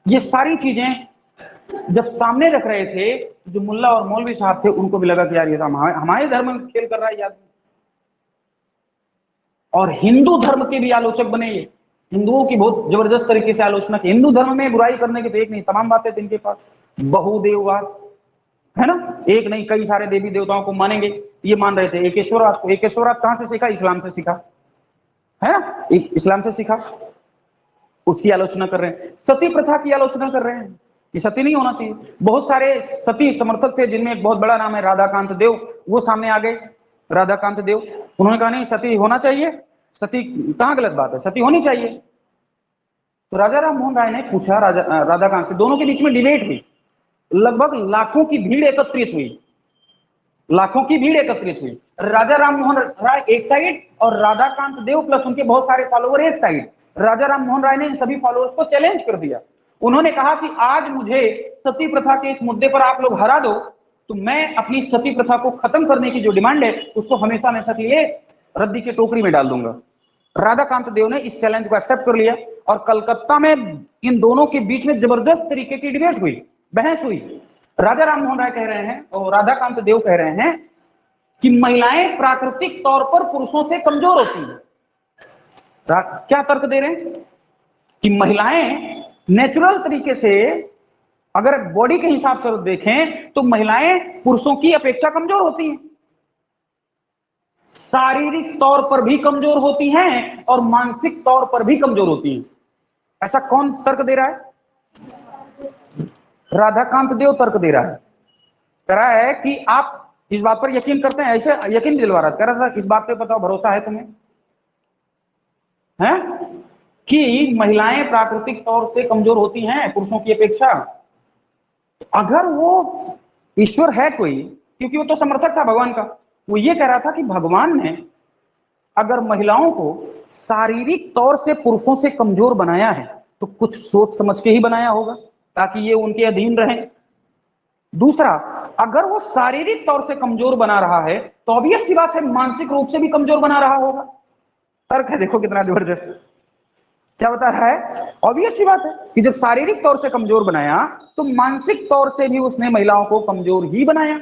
ये सारी चीजें जब सामने रख रहे थे, जो मुल्ला और मौलवी साहब थे उनको भी लगा कि यार ये तो हमारे धर्म में खेल कर रहा है यार। और हिंदू धर्म के भी आलोचक बने ये, हिंदुओं की बहुत जबरदस्त तरीके से आलोचना की। हिंदू धर्म में बुराई करने की तो एक नहीं तमाम बातें थी इनके पास। बहुदेववाद, है ना, एक नहीं कई सारे देवी देवताओं को मानेंगे, ये मान रहे थे। एकेश्वरवाद को, एकेश्वरवाद कहां से सीखा? इस्लाम से सीखा, है ना, इस्लाम से सीखा, उसकी आलोचना कर रहे हैं। सती प्रथा की आलोचना कर रहे हैं, ये सती नहीं होना चाहिए। बहुत सारे सती समर्थक थे जिनमें एक बहुत बड़ा नाम है राधाकांत देव, वो सामने आ गए। राधाकांत देव, उन्होंने कहा नहीं सती होना चाहिए, सती कहाँ गलत बात है, सती होनी चाहिए। तो राजा राम मोहन राय ने पूछा राधाकांत से, दोनों के बीच में डिबेट हुई, लगभग लाखों की भीड़ एकत्रित हुई, लाखों की भीड़ एकत्रित हुई। राजा राम मोहन राय एक साइड और राधाकांत देव प्लस उनके बहुत सारे फॉलोवर एक साइड। राजा राम मोहन राय ने इन सभी फॉलोअर्स को चैलेंज कर दिया। उन्होंने कहा कि आज मुझे सती प्रथा के इस मुद्दे पर आप लोग हरा दो तो मैं अपनी सती प्रथा को खत्म करने की जो डिमांड है उसको हमेशा हमेशा के लिए रद्दी की टोकरी में डाल दूंगा। राधाकांत देव ने इस चैलेंज को एक्सेप्ट कर लिया और कलकत्ता में इन दोनों के बीच में जबरदस्त तरीके की डिबेट हुई, बहस हुई। राजा राम मोहन राय कह रहे हैं और राधाकांत देव कह रहे हैं कि महिलाएं प्राकृतिक तौर पर पुरुषों से कमजोर होती हैं। क्या तर्क दे रहे हैं कि महिलाएं नेचुरल तरीके से, अगर बॉडी के हिसाब से देखें तो महिलाएं पुरुषों की अपेक्षा कमजोर होती हैं, शारीरिक तौर पर भी कमजोर होती हैं और मानसिक तौर पर भी कमजोर होती हैं। ऐसा कौन तर्क दे रहा है? राधाकांत देव तर्क दे रहा है, कह रहा है कि आप इस बात पर यकीन करते हैं, ऐसे यकीन दिलवा रहा, कह रहा था इस बात पे बताओ भरोसा है तुम्हें, है कि महिलाएं प्राकृतिक तौर से कमजोर होती हैं पुरुषों की अपेक्षा। अगर वो ईश्वर है कोई, क्योंकि वो तो समर्थक था भगवान का, वो ये कह रहा था कि भगवान ने अगर महिलाओं को शारीरिक तौर से पुरुषों से कमजोर बनाया है तो कुछ सोच समझ के ही बनाया होगा ताकि ये उनके अधीन रहें। दूसरा, अगर वो शारीरिक तौर से कमजोर बना रहा है तो ऑब्वियस सी बात है मानसिक रूप से भी कमजोर बना रहा होगा। तर्क है, देखो कितना जबरदस्त, क्या बता रहा है? ऑब्वियस सी बात है कि जब शारीरिक तौर से कमजोर बनाया तो मानसिक तौर से भी उसने महिलाओं को कमजोर ही बनाया।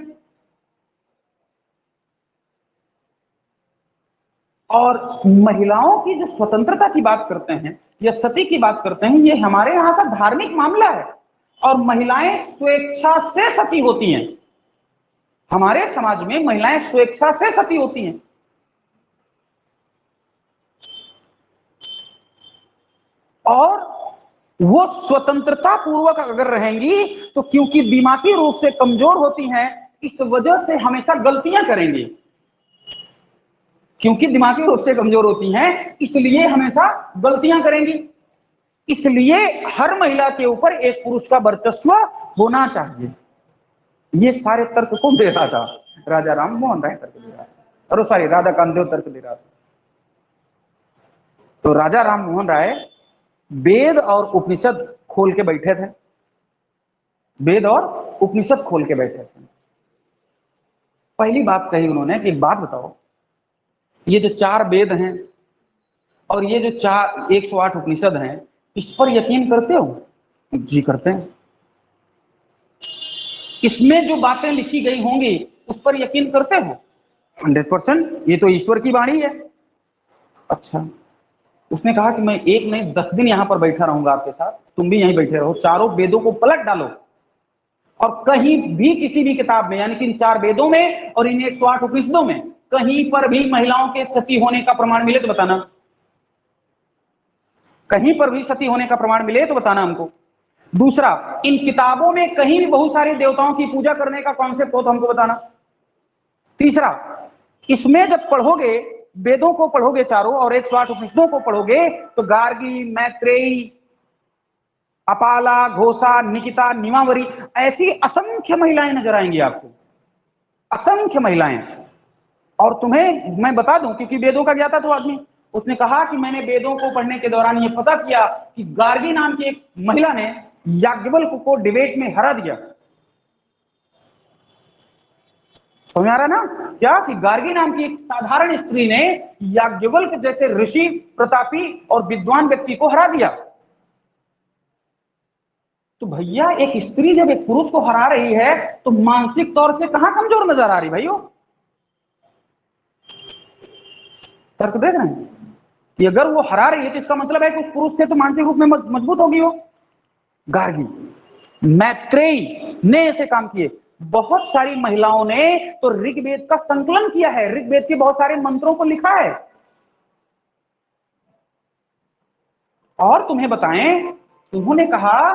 और महिलाओं की जो स्वतंत्रता की बात करते हैं या सती की बात करते हैं, ये हमारे यहां का धार्मिक मामला है और महिलाएं स्वेच्छा से सती होती हैं। हमारे समाज में महिलाएं स्वेच्छा से सती होती हैं और वो स्वतंत्रता पूर्वक अगर रहेंगी तो क्योंकि दिमागी रूप से कमजोर होती हैं इस वजह से हमेशा गलतियां करेंगी। क्योंकि दिमागी रूप से कमजोर होती हैं इसलिए हमेशा गलतियां करेंगी। इसलिए हर महिला के ऊपर एक पुरुष का वर्चस्व होना चाहिए। ये सारे तर्क कौन दे रहा था? राजा राम मोहन राय तर्क दे रहा था, और सॉरी राधाकांत देव तर्क दे रहा था। तो राजा राम मोहन राय वेद और उपनिषद खोल के बैठे थे, वेद और उपनिषद खोल के बैठे थे। पहली बात कही उन्होंने कि एक बात बताओ, ये जो 4 वेद हैं और ये जो 108 उपनिषद हैं, इस पर यकीन करते हो? जी करते हैं। इसमें जो बातें लिखी गई होंगी उस पर यकीन करते हो? 100%, ये तो ईश्वर की वाणी है। अच्छा, उसने कहा कि मैं 1 नहीं 10 दिन यहां पर बैठा रहूंगा आपके साथ, तुम भी यहीं बैठे रहो, चारों वेदों को पलट डालो और कहीं भी किसी भी किताब में, यानी कि इन 4 वेदों में और इन 108 उपनिषदों में कहीं पर भी महिलाओं के सती होने का प्रमाण मिले तो बताना। कहीं पर भी सती होने का प्रमाण मिले तो बताना हमको। दूसरा, इन किताबों में कहीं भी बहुत सारे देवताओं की पूजा करने का कॉन्सेप्ट हो तो हमको बताना। तीसरा, इसमें जब पढ़ोगे, वेदों को पढ़ोगे चारों और 108 उपनिषदों को पढ़ोगे तो गार्गी, मैत्रेयी, अपाला, घोषा, निकिता, निमावरी, ऐसी असंख्य महिलाएं नजर आएंगी आपको, असंख्य महिलाएं। और तुम्हें मैं बता दूं, क्योंकि वेदों का ज्ञाता तो आदमी, उसने कहा कि मैंने वेदों को पढ़ने के दौरान ये पता किया कि गार्गी नाम की एक महिला ने याज्ञवल्क्य को डिबेट में हरा दिया। समझ आ रहा ना? क्या कि गार्गी नाम की एक साधारण स्त्री ने याज्ञवल्क्य जैसे ऋषि, प्रतापी और विद्वान व्यक्ति को हरा दिया। तो भैया एक स्त्री जब एक पुरुष को हरा रही है तो मानसिक तौर से कहां कमजोर नजर आ रही भाइयों? तर्क देख रहे हैं कि अगर वो हरा रही है तो इसका मतलब है कि उस पुरुष से तो मानसिक रूप में मजबूत होगी वो। गार्गी, मैत्रेयी ने ऐसे काम किए। बहुत सारी महिलाओं ने तो ऋग्वेद का संकलन किया है, ऋग्वेद के बहुत सारे मंत्रों को लिखा है। और तुम्हें बताएं, उन्होंने कहा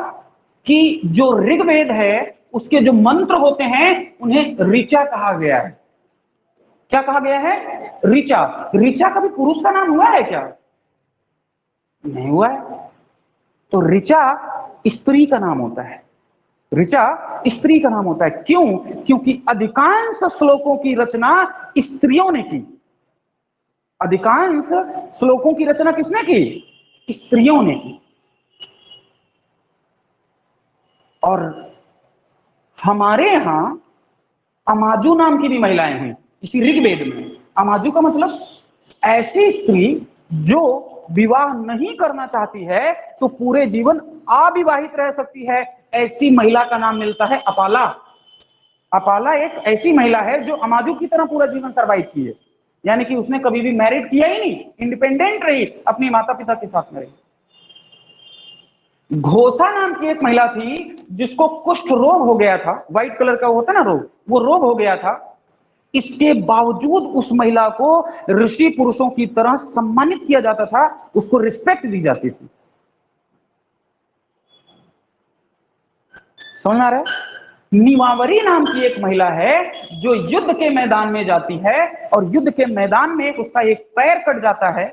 कि जो ऋग्वेद है उसके जो मंत्र होते हैं उन्हें ऋचा कहा गया है। क्या कहा गया है? ऋचा। ऋचा कभी पुरुष का नाम हुआ है क्या? नहीं हुआ है। तो ऋचा स्त्री का नाम होता है। ऋचा स्त्री का नाम होता है। क्यों? क्योंकि अधिकांश श्लोकों की रचना स्त्रियों ने की। अधिकांश श्लोकों की रचना किसने की? स्त्रियों ने की। और हमारे यहां अमाजू नाम की भी महिलाएं हैं इसी ऋग्वेद में। अमाजू का मतलब ऐसी स्त्री जो विवाह नहीं करना चाहती है तो पूरे जीवन अविवाहित रह सकती है, ऐसी महिला का नाम मिलता है अपाला। अपाला एक ऐसी महिला है जो अमाजू की तरह पूरा जीवन सर्वाइव की है, यानी कि उसने कभी भी मैरिड किया ही नहीं, इंडिपेंडेंट रही, अपने माता पिता के साथ में रही। घोषा नाम की एक महिला थी जिसको कुष्ठ रोग हो गया था, व्हाइट कलर का होता ना रोग, वो रोग हो गया था। इसके बावजूद उस महिला को ऋषि पुरुषों की तरह सम्मानित किया जाता था, उसको रिस्पेक्ट दी जाती थी। समझ आ रहा है? निवावरी नाम की एक महिला है जो युद्ध के मैदान में जाती है और युद्ध के मैदान में उसका एक पैर कट जाता है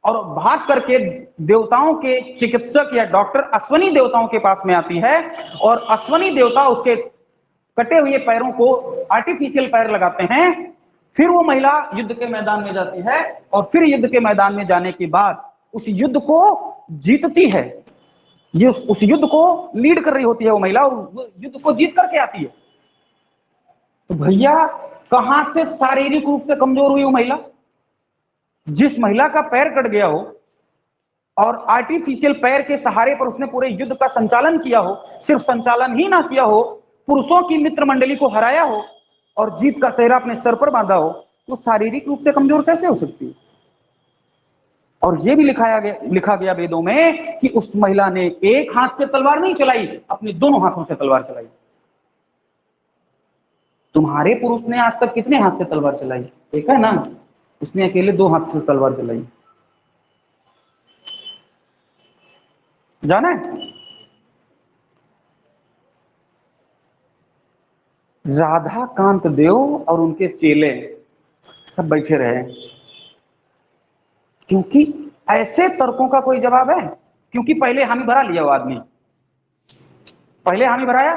और भाग करके देवताओं के चिकित्सक या डॉक्टर अश्वनी देवताओं के पास में आती है और अश्वनी देवता उसके कटे हुए पैरों को आर्टिफिशियल पैर लगाते हैं। फिर वो महिला युद्ध के मैदान में जाती है और फिर युद्ध के मैदान में जाने के बाद उस युद्ध को जीतती है। ये उस युद्ध को लीड कर रही होती है वो महिला और वो युद्ध को जीत करके आती है। तो भैया कहां से शारीरिक रूप से कमजोर हुई वो महिला? जिस महिला का पैर कट गया हो और आर्टिफिशियल पैर के सहारे पर उसने पूरे युद्ध का संचालन किया हो, सिर्फ संचालन ही ना किया हो, पुरुषों की मित्र मंडली को हराया हो और जीत का सेहरा अपने सर पर बांधा हो, तो शारीरिक रूप से कमजोर कैसे हो सकती है? और यह भी लिखा गया वेदों में कि उस महिला ने एक हाथ से तलवार नहीं चलाई, अपने दोनों हाथों से तलवार चलाई। तुम्हारे पुरुष ने आज तक कितने हाथ से तलवार चलाई? देखा है ना, उसने अकेले 2 हाथ से तलवार चलाई। जाना है? राधा कांत देव और उनके चेले सब बैठे रहे, क्योंकि ऐसे तर्कों का कोई जवाब है? क्योंकि पहले हामी भरा लिया वो आदमी, पहले हामी भराया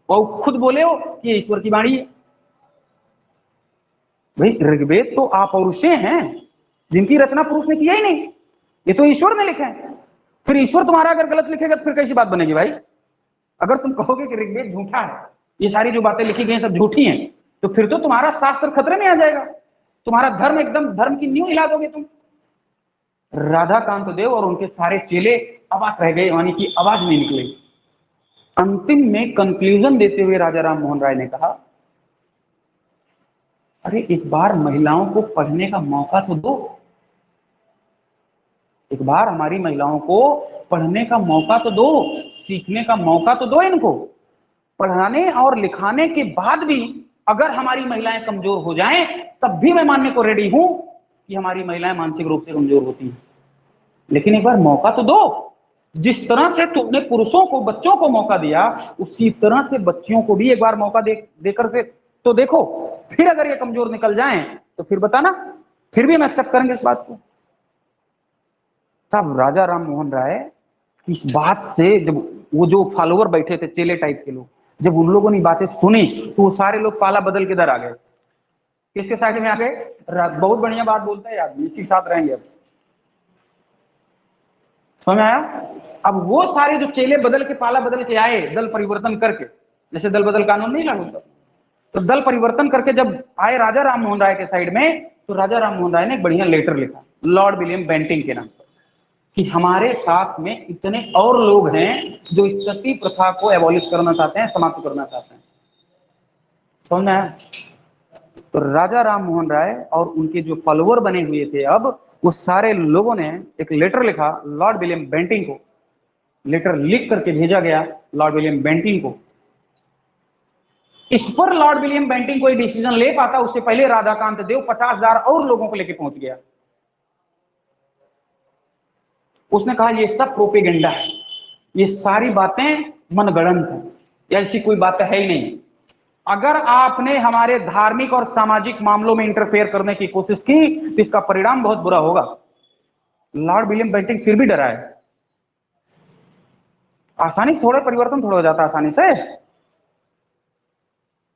और खुद बोले हो कि ईश्वर की वाणी है। भाई ऋग्वेद तो अपौरुषेय हैं जिनकी रचना पुरुष ने किया ही नहीं, ये तो ईश्वर ने लिखे हैं। फिर ईश्वर तुम्हारा अगर गलत लिखेगा तो फिर कैसी बात बनेगी भाई? अगर तुम कहोगे कि ऋग्वेद झूठा है, ये सारी जो बातें लिखी गई सब झूठी हैं, तो फिर तो तुम्हारा शास्त्र खतरे में आ जाएगा, तुम्हारा धर्म एकदम धर्म की नींव हिला दोगे तुम। राधा कांत देव और उनके सारे चेले अवाक रह गए, यानी कि आवाज नहीं निकली। अंतिम में कंक्लूजन देते हुए राजा राम मोहन राय ने कहा, अरे एक बार महिलाओं को पढ़ने का मौका तो दो, एक बार हमारी महिलाओं को पढ़ने का मौका तो दो, सीखने का मौका तो दो इनको। पढ़ाने और लिखाने के बाद भी अगर हमारी महिलाएं कमजोर हो जाएं, तब भी मैं मानने को रेडी हूं कि हमारी महिलाएं मानसिक रूप से कमजोर होती हैं, लेकिन एक बार मौका तो दो। जिस तरह से तुमने पुरुषों को, बच्चों को मौका दिया, उसी तरह से बच्चियों को भी एक बार मौका दे करके तो देखो। फिर अगर ये कमजोर निकल जाएं तो फिर बताना, फिर भी हम एक्सेप्ट करेंगे इस बात को। तब राजा राम मोहन राय इस बात से, जब वो जो फॉलोअर बैठे थे चेले टाइप के लोग, जब उन लोगों ने बातें सुनी तो वो सारे लोग पाला बदल के इधर आ गए। किसके साइड में आ गए? बहुत बढ़िया बात बोलता है आदमी, इसी साथ रहेंगे अब। समझ आया? अब वो सारे जो चेले बदल के, पाला बदल के आए, दल परिवर्तन करके, जैसे दल बदल कानून नहीं लागू होता, तो दल परिवर्तन करके जब आए राजा राम मोहन राय के साइड में, तो राजा राम मोहन राय ने एक बढ़िया लेटर लिखा लॉर्ड विलियम बेंटिंग के नाम पर कि हमारे साथ में इतने और लोग हैं जो इस सती प्रथा को एबॉलिश करना चाहते हैं, समाप्त करना चाहते हैं। समझ में आया? तो राजा राम मोहन राय और उनके जो फॉलोअर बने हुए थे, अब वो सारे लोगों ने एक लेटर लिखा लॉर्ड विलियम बेंटिंग को। लेटर लिख करके भेजा गया लॉर्ड विलियम बेंटिंग को। इस पर लॉर्ड विलियम बेंटिंग कोई डिसीजन ले पाता उससे पहले राधाकांत देव 50,000 और लोगों को लेकर पहुंच गया। उसने कहा ये सब प्रोपेगेंडा है, ये सारी बातें मनगढ़ंत है, ऐसी कोई बात है ही नहीं। अगर आपने हमारे धार्मिक और सामाजिक मामलों में इंटरफेयर करने की कोशिश की तो इसका परिणाम बहुत बुरा होगा। लॉर्ड विलियम बेंटिंक फिर भी डरा है। आसानी से थोड़े परिवर्तन थोड़ा हो जाता आसानी से।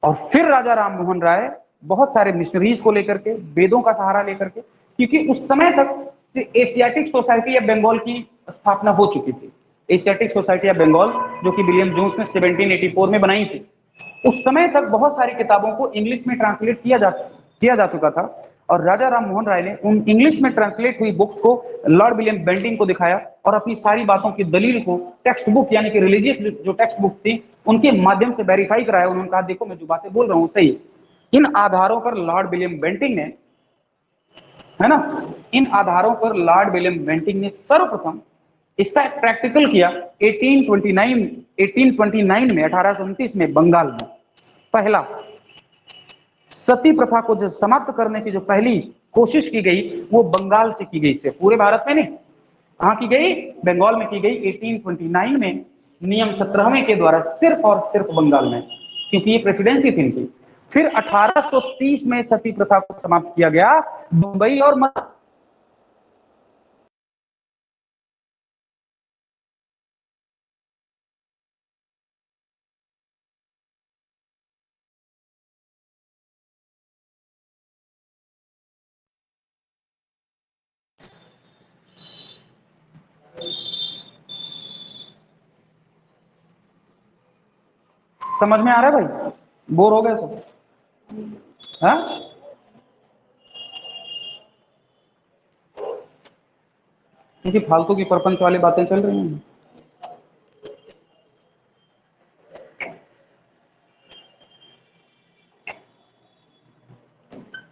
और फिर राजा राम मोहन राय बहुत सारे मिशनरीज को लेकर के, वेदों का सहारा लेकर के, क्योंकि उस समय तक एशियाटिक सोसाइटी या बंगाल की स्थापना हो चुकी थी। एशियाटिक सोसाइटी या बंगाल जो कि विलियम जोन्स ने 1784 में बनाई थी, उस समय तक बहुत सारी किताबों को इंग्लिश में ट्रांसलेट किया जा चुका था। और राजा राम मोहन राय ने उन इंग्लिश में ट्रांसलेट हुई बुक्स को लॉर्ड विलियम बेंटिंक को दिखाया और अपनी सारी बातों की दलील को टेक्स्ट बुक यानी कि रिलीजियस जो टेक्स्ट बुक थी उनके माध्यम से वेरीफाई कराया। उन्होंने कहा देखो मैं जो बातें बोल रहा हूँ सही। इन आधारों पर लॉर्ड विलियम बेंटिंक ने, है ना, इन आधारों पर लॉर्ड विलियम बेंटिंक ने सर्वप्रथम इसका एक प्रैक्टिकल किया 1829 में 1829 में बंगाल में पहला सती प्रथा को जो समाप्त करने की जो पहली कोशिश की गई वो बंगाल से की गई, से पूरे भारत में नहीं। कहां की गई? बंगाल में की गई 1829 में नियम 17वें के द्वारा, सिर्फ और सिर्फ बंगाल में, क्योंकि ये प्रेसिडेंसी थी इनकी। फिर 1830 में सती प्रथा को समाप्त किया गया मुंबई और समझ में आ रहा है भाई? बोर हो गए सब? हाँ, क्योंकि फालतू की प्रपंच वाली बातें चल रही हैं।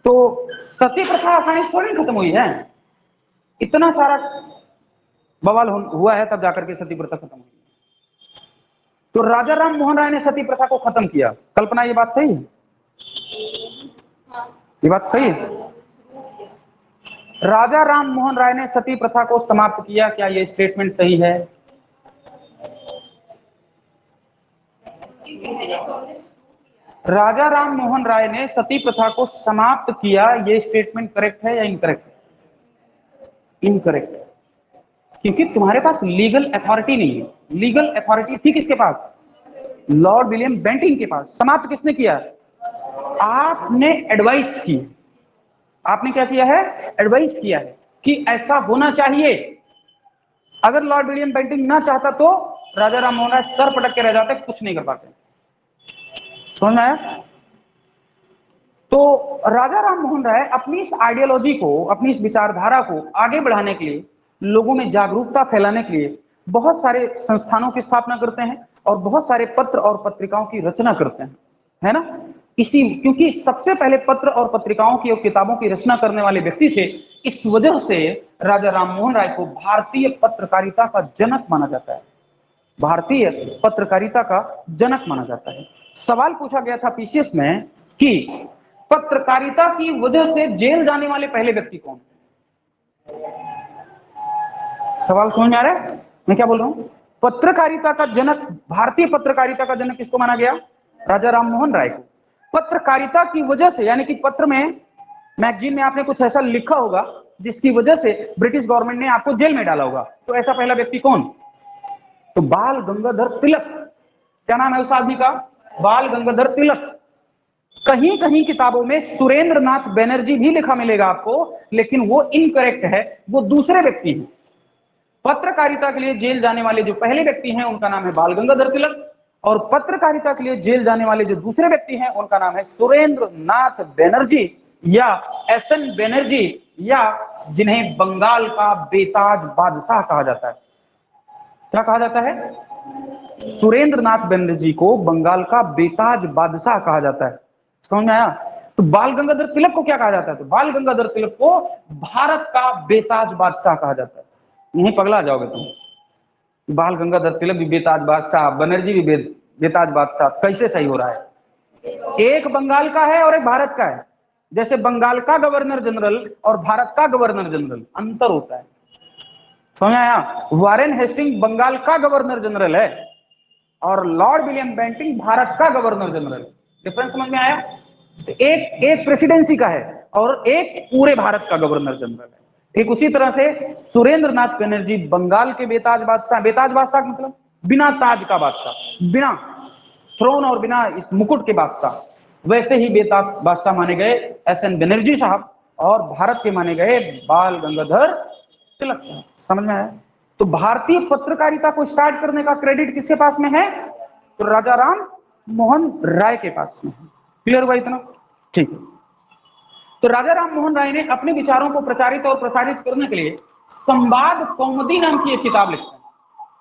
तो सती प्रथा आसानी से थोड़ी खत्म हुई है, इतना सारा बवाल हुआ है तब जाकर के सती प्रथा खत्म हुई। तो राजा राम मोहन राय ने सती प्रथा को खत्म किया। कल्पना ये बात सही है? ये बात सही है? राजा राम मोहन राय ने सती प्रथा को समाप्त किया, क्या ये स्टेटमेंट सही है? राजा राम मोहन राय ने सती प्रथा को समाप्त किया, ये स्टेटमेंट करेक्ट है या इनकरेक्ट है? इनकरेक्ट है, क्योंकि तुम्हारे पास लीगल अथॉरिटी नहीं है। लीगल अथॉरिटी थी किसके पास? लॉर्ड विलियम बेंटिंक के पास। समाप्त किसने किया? आपने एडवाइस की। आपने क्या किया है? एडवाइस किया है कि ऐसा होना चाहिए। अगर लॉर्ड विलियम बेंटिंक ना चाहता तो राजा राम मोहन राय सर पटक के रह जाते, कुछ नहीं कर पाते। समझ में आया? तो राजा राम मोहन राय अपनी इस आइडियोलॉजी को, अपनी इस विचारधारा को आगे बढ़ाने के लिए, लोगों में जागरूकता फैलाने के लिए बहुत सारे संस्थानों की स्थापना करते हैं और बहुत सारे पत्र और पत्रिकाओं की रचना करते हैं, है ना। इसी क्योंकि सबसे पहले पत्र और पत्रिकाओं की और किताबों की रचना करने वाले व्यक्ति थे, इस वजह से राजा राम मोहन राय को भारतीय पत्रकारिता का जनक माना जाता है। भारतीय पत्रकारिता का जनक माना जाता है। सवाल पूछा गया था पीसीएस में कि पत्रकारिता की वजह से जेल जाने वाले पहले व्यक्ति कौन? सवाल समझ में आ रहा है मैं क्या बोल रहा हूं? पत्रकारिता का जनक, भारतीय पत्रकारिता का जनक किसको माना गया? राजा राम मोहन राय को। पत्रकारिता की वजह से, यानी कि पत्र में, मैगजीन में आपने कुछ ऐसा लिखा होगा जिसकी वजह से ब्रिटिश गवर्नमेंट ने आपको जेल में डाला होगा, तो ऐसा पहला व्यक्ति कौन? तो बाल गंगाधर तिलक। क्या नाम है उस आदमी का? बाल गंगाधर तिलक। कहीं कहीं किताबों में सुरेंद्र नाथ बनर्जी भी लिखा मिलेगा आपको, लेकिन वो इनकरेक्ट है, वो दूसरे व्यक्ति हैं। पत्रकारिता के लिए जेल जाने वाले जो पहले व्यक्ति हैं उनका नाम है बाल गंगाधर तिलक, और पत्रकारिता के लिए जेल जाने वाले जो दूसरे व्यक्ति हैं उनका नाम है सुरेंद्र नाथ बनर्जी या एसएन बनर्जी, या जिन्हें बंगाल का बेताज बादशाह कहा जाता है। क्या कहा जाता है? सुरेंद्र नाथ बनर्जी को बंगाल का बेताज बादशाह कहा जाता है। समझ में आया? तो बाल गंगाधर तिलक को क्या कहा जाता है? तो बाल गंगाधर तिलक को भारत का बेताज बादशाह कहा जाता है। यहीं पगला जाओगे तुम। बाल गंगाधर तिलक भी बेताज बादशाह, बनर्जी भी बेताज बादशाह, कैसे सही हो रहा है? एक बंगाल का है और एक भारत का है। जैसे बंगाल का गवर्नर जनरल और भारत का गवर्नर जनरल, अंतर होता है। समझ आया? वारेन हेस्टिंग बंगाल का गवर्नर जनरल है और लॉर्ड विलियम बेंटिंक भारत का गवर्नर जनरल। डिफरेंस समझ में आया? तो एक एक प्रेसिडेंसी का है और एक पूरे भारत का गवर्नर जनरल है। ठीक उसी तरह से सुरेंद्र नाथ बनर्जी बंगाल के बेताज बादशाह, बेताज बादशाह मतलब बिना ताज का बादशाह, बिना थ्रोन और बिना इस मुकुट के बादशाह, वैसे ही बेताज बादशाह माने गए एस.एन. बनर्जी साहब, और भारत के माने गए बाल गंगाधर तिलक साहब। समझ में आया? तो भारतीय पत्रकारिता को स्टार्ट करने का क्रेडिट किसके पास में है? तो राजा राम मोहन राय के पास में है। क्लियर हुआ इतना? ठीक है। तो राजा राम मोहन राय ने अपने विचारों को प्रचारित और प्रसारित करने के लिए संवाद कौमुदी नाम की एक किताब लिखते हैं।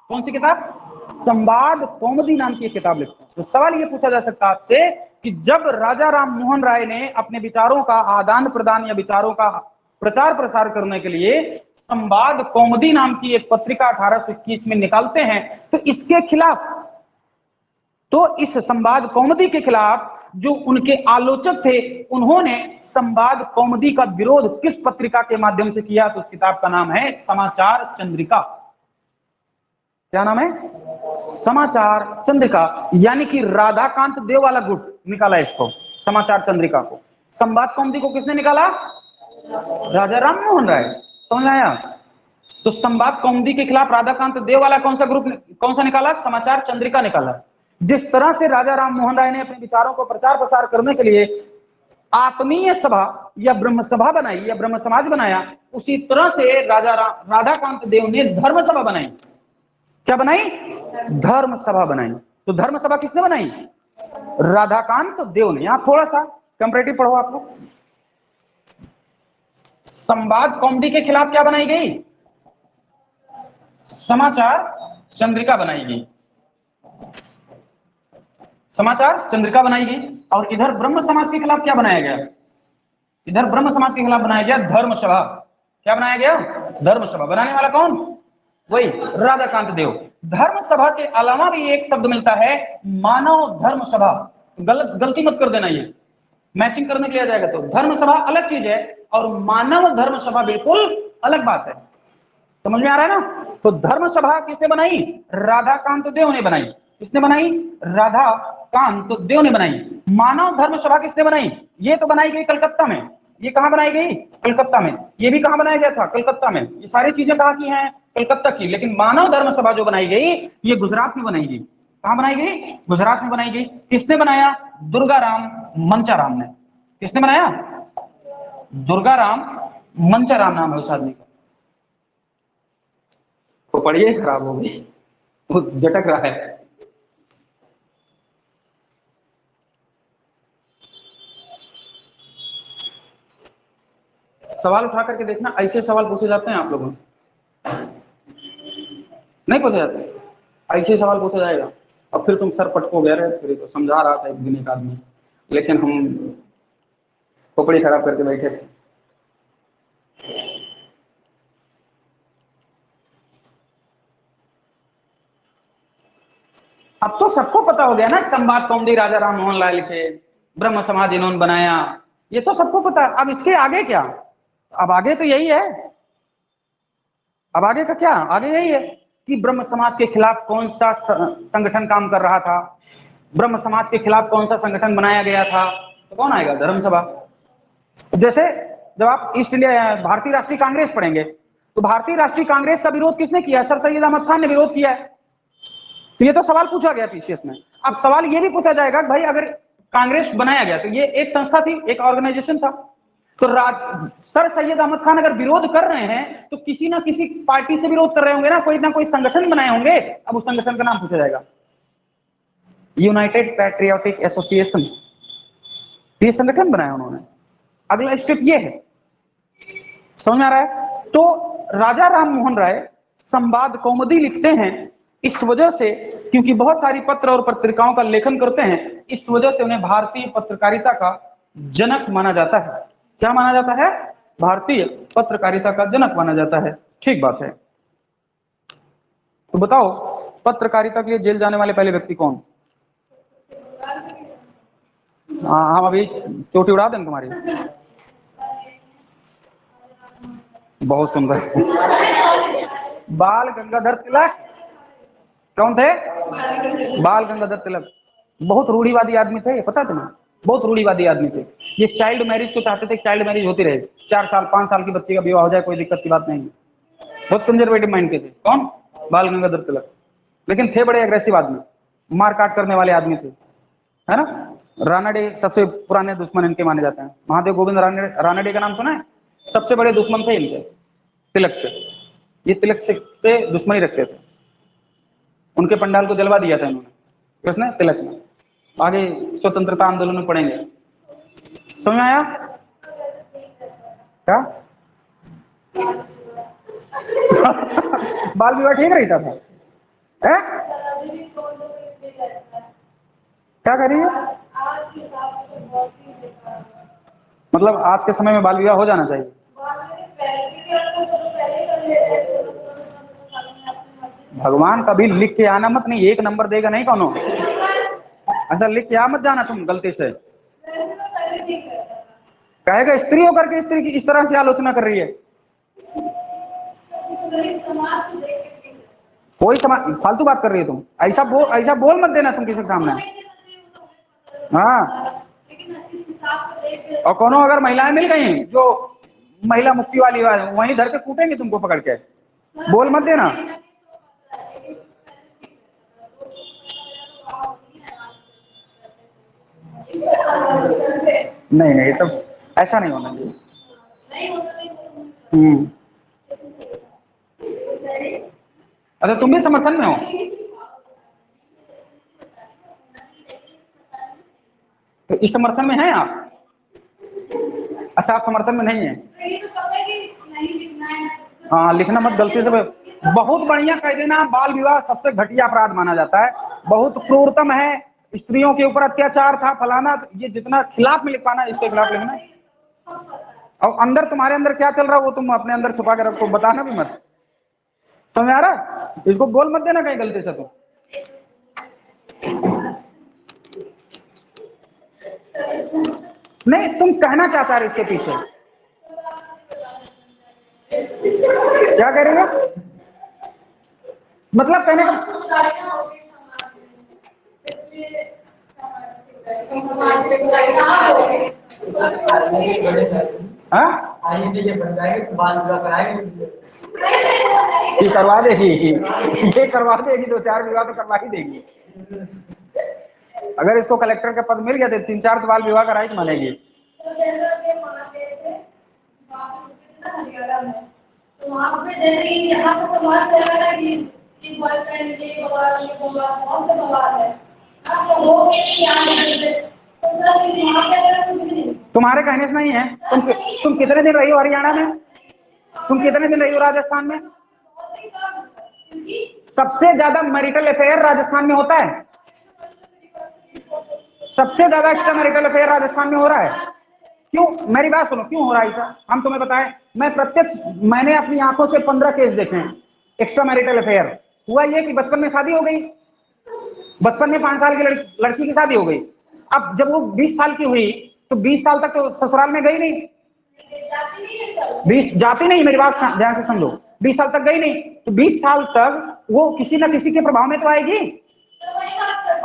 कौन सी किताब? संवाद कौमुदी नाम की एक किताब लिखते हैं। तो सवाल ये पूछा जा सकता है आपसे कि जब राजा राम मोहन राय ने अपने विचारों का आदान प्रदान या विचारों का प्रचार प्रसार करने के लिए संवाद कौमुदी नाम की एक पत्रिका 1821 में निकालते हैं, तो इसके खिलाफ, तो इस संवाद कौमुदी के खिलाफ जो उनके आलोचक थे, उन्होंने संवाद कौमुदी का विरोध किस पत्रिका के माध्यम से किया? तो उस किताब का नाम है समाचार चंद्रिका। क्या नाम है? समाचार चंद्रिका। यानी कि राधाकांत देव वाला गुट निकाला इसको, समाचार चंद्रिका को। संवाद कौमुदी को किसने निकाला? राजा राम मोहन राय। समझ आया? तो संवाद कौमुदी के खिलाफ राधाकांत देव वाला कौन सा ग्रुप, कौन सा निकाला? समाचार चंद्रिका निकाला। जिस तरह से राजा राम मोहन राय ने अपने विचारों को प्रचार प्रसार करने के लिए आत्मीय सभा या ब्रह्म सभा बनाई या ब्रह्म समाज बनाया, उसी तरह से राधाकांत देव ने धर्म सभा बनाई। क्या बनाई? धर्म सभा बनाई। तो धर्म सभा किसने बनाई? राधाकांत देव ने। यहां थोड़ा सा कंपैरेटिव पढ़ो आप लोग। संवाद कौमुदी के खिलाफ क्या बनाई गई? समाचार चंद्रिका बनाई गई। समाचार चंद्रिका बनाई गई। और इधर ब्रह्म समाज के खिलाफ क्या बनाया गया? इधर ब्रह्म समाज के खिलाफ बनाया गया धर्म सभा। क्या बनाया गया? धर्म सभा। बनाने वाला कौन? वही राधाकांत देव। धर्म सभा के अलावा भी एक शब्द मिलता है, मानव धर्म सभा। गलती मत कर देना, ये मैचिंग करने के लिए आ जाएगा। तो धर्म सभा अलग चीज है और मानव धर्म सभा बिल्कुल अलग बात है। समझ में आ रहा है ना? तो धर्म सभा किसने बनाई? राधाकांत देव ने बनाई। किसने बनाई? राधाकांत देव ने बनाई। मानव धर्म सभा किसने बनाई? ये तो बनाई गई कलकत्ता में। ये कहां बनाई गई? कलकत्ता में। ये भी कहां बनाया गया था? कलकत्ता में। ये सारी चीजें कहां की हैं? कलकत्ता की। लेकिन मानव धर्म सभा जो बनाई गई, ये गुजरात में बनाई गई। कहां बनाई गई? गुजरात में बनाई गई। किसने बनाया? दुर्गाराम मंचाराम ने। किसने बनाया? दुर्गाराम मंचाराम नाम है उस आदमी का। तो पढ़िए, खराब हो गई, वो झटक रहा है। सवाल उठा करके देखना, ऐसे सवाल पूछे जाते हैं आप लोगों से? नहीं पूछे जाते? ऐसे सवाल पूछा जाएगा और फिर तुम सर पटको गए रहे। फिर तो समझा रहा था एक दिन एक आदमी, लेकिन हम खोपड़ी खराब करके बैठे थे। अब तो सबको पता हो गया ना, संवाद कौमुदी राजा राम मोहन राय लिखे, ब्रह्म समाज इन्होंने बनाया, ये तो सबको पता। अब इसके आगे क्या? अब आगे तो यही है। अब आगे का क्या? आगे यही है कि ब्रह्म समाज के खिलाफ कौन सा संगठन काम कर रहा था, ब्रह्म समाज के खिलाफ कौन सा संगठन बनाया गया था। तो कौन आएगा? धर्म सभा। जैसे जब आप ईस्ट इंडिया भारतीय राष्ट्रीय कांग्रेस पढ़ेंगे, तो भारतीय राष्ट्रीय कांग्रेस का विरोध किसने किया? सर सैयद अहमद खान ने विरोध किया है। तो ये तो सवाल पूछा गया पीसीएस में। अब सवाल ये भी पूछा जाएगा कि भाई अगर कांग्रेस बनाया गया तो ये एक संस्था थी, एक ऑर्गेनाइजेशन था, तो सर सैयद अहमद खान अगर विरोध कर रहे हैं तो किसी ना किसी पार्टी से विरोध कर रहे होंगे ना कोई संगठन बनाए होंगे। अब उस संगठन का नाम पूछा जाएगा, यूनाइटेड पैट्रियोटिक एसोसिएशन। ये संगठन बनाया उन्होंने। अगला स्टेप ये है, समझ में आ रहा है? तो राजा राम मोहन राय संवाद कौमुदी लिखते हैं इस वजह से, क्योंकि बहुत सारी पत्र और पत्रिकाओं का लेखन करते हैं, इस वजह से उन्हें भारतीय पत्रकारिता का जनक माना जाता है। क्या माना जाता है? भारतीय पत्रकारिता का जनक माना जाता है। ठीक बात है। तो बताओ, पत्रकारिता के लिए जेल जाने वाले पहले व्यक्ति कौन? हाँ, हम अभी चोटी उड़ा दें तुम्हारी। बहुत सुंदर। बाल गंगाधर तिलक। कौन थे? बाल गंगाधर तिलक। बहुत रूढ़िवादी आदमी थे, पता तुम्हें, बहुत रूढ़िवादी आदमी थे। ये चाइल्ड मैरिज को चाहते थे, चाइल्ड मैरिज होती रहे, 4 साल 5 साल की बच्ची का विवाह हो जाए, कोई दिक्कत की बात नहीं। बहुत कंजर्वेटिव माइंड के थे। कौन? बाल गंगाधर तिलक। लेकिन थे बड़े एग्रेसिव आदमी, मारकाट करने वाले आदमी थे, है ना। रानडे सबसे पुराने दुश्मन इनके माने जाते हैं। महादेव गोविंद रानडे का नाम सुना है? सबसे बड़े दुश्मन थे इनके, तिलक के। ये तिलक से दुश्मनी रखते थे। उनके पंडाल को जलवा दिया था इन्होंने, किसने? तिलक ने। आगे स्वतंत्रता आंदोलन में पढ़ेंगे। समझ में आया क्या? बाल विवाह ठीक रहता था है? क्या कर रही है? मतलब आज के समय में बाल विवाह हो जाना चाहिए। भगवान कभी लिख के आना मत, नहीं 1 नंबर देगा नहीं कौनो। अच्छा लिख के आ मत जाना तुम गलती से। कहेगा स्त्री होकर के स्त्री की इस तरह से आलोचना कर रही है। कोई समाज फालतू बात कर रही है तुम। ऐसा बोल मत देना तुम किसी के सामने। हाँ, और कोनो अगर महिलाएं मिल गई जो महिला मुक्ति वाली वहीं धर के कूटेंगे तुमको पकड़ के। बोल मत देना। नहीं नहीं, ये सब ऐसा नहीं होना चाहिए। अच्छा तुम भी समर्थन में हो? तो इस समर्थन में हैं आप? अच्छा आप समर्थन में नहीं है? हाँ लिखना मत गलती से। बहुत बढ़िया कह देना, बाल विवाह सबसे घटिया अपराध माना जाता है, बहुत क्रूरतम है, स्त्रियों के ऊपर अत्याचार था, फलाना। ये जितना खिलाफ में लिख पाना इसके खिलाफ लिखना। और अंदर तुम्हारे अंदर क्या चल रहा है वो तुम अपने अंदर छुपा के रखो, बताना भी मत। समझ आ रहा? इसको बोल मत देना कहीं गलती से तुम। नहीं तुम कहना क्या चाह रहे इसके पीछे? क्या कह रहे हो? मतलब कहने का ये करवा देगी, ये करवा देगी, 2-4 विवाह तो करवा ही देगी। अगर इसको कलेक्टर का पद मिल गया तो 3-4 बाल विवाह कराई तो मानेगी। तो वहाँ पे जैसे यहाँ पे समाज चल रहा है कि बॉयफ्रेंड ये बवाल ये बवाल बहुत से बवाल है। आप लोग तुम्हारे कहने से नहीं है। तुम कितने दिन रही हो हरियाणा में? तुम कितने दिन रही हो राजस्थान में? सबसे ज्यादा मैरिटल अफेयर राजस्थान में होता है। सबसे ज्यादा एक्स्ट्रा मैरिटल अफेयर राजस्थान में हो रहा है। क्यों? मेरी बात सुनो, क्यों हो रहा है ऐसा हम तुम्हें बताएं। मैंने अपनी आंखों से 15 केस देखे हैं एक्स्ट्रा मैरिटल अफेयर। हुआ ये कि बचपन में शादी हो गई, बचपन में 5 साल की लड़की की शादी हो गई। अब जब वो 20 साल की हुई तो 20 साल तक तो ससुराल में गई नहीं। 20 जाती नहीं, मेरी बात ध्यान से समझो। 20 साल तक गई नहीं तो 20 साल तक वो किसी न किसी के प्रभाव में तो आएगी।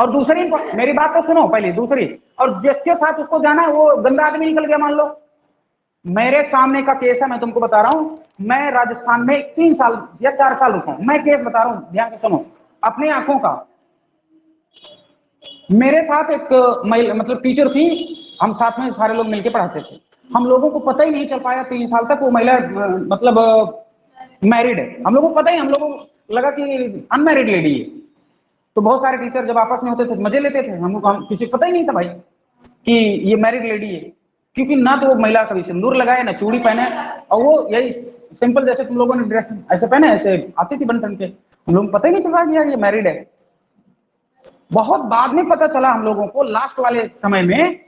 और दूसरी, मेरी बात तो सुनो पहले, दूसरी, और जिसके साथ उसको जाना है वो गंदा आदमी निकल गया मान लो। मेरे सामने का केस है, मैं तुमको बता रहा हूं। मैं राजस्थान में 3 साल या 4 साल रुका हूं। मैं केस बता रहा हूं, ध्यान से सुनो अपनी आंखों का। मेरे साथ एक महिला मतलब टीचर थी, हम साथ में सारे लोग मिलकर पढ़ाते थे। हम लोगों को पता ही नहीं चल पाया 3 साल तक वो महिला मतलब मैरिड है। हम लोगों को पता ही, हम लोगों को लगा कि अनमैरिड लेडी है। तो बहुत सारे टीचर जब आपस में होते थे मजे लेते थे। हम किसी को पता ही नहीं था भाई कि ये मैरिड लेडी है, क्योंकि ना तो वो महिला कभी सिंदूर लगाए ना चूड़ी पहने, और वो यही सिंपल जैसे तुम लोगों ने ड्रेस ऐसे पहने ऐसे आती थी बन ठन के। हम लोग पता ही नहीं चला कि यार ये मैरिड है। बहुत बाद में पता चला हम लोगों को, लास्ट वाले समय में,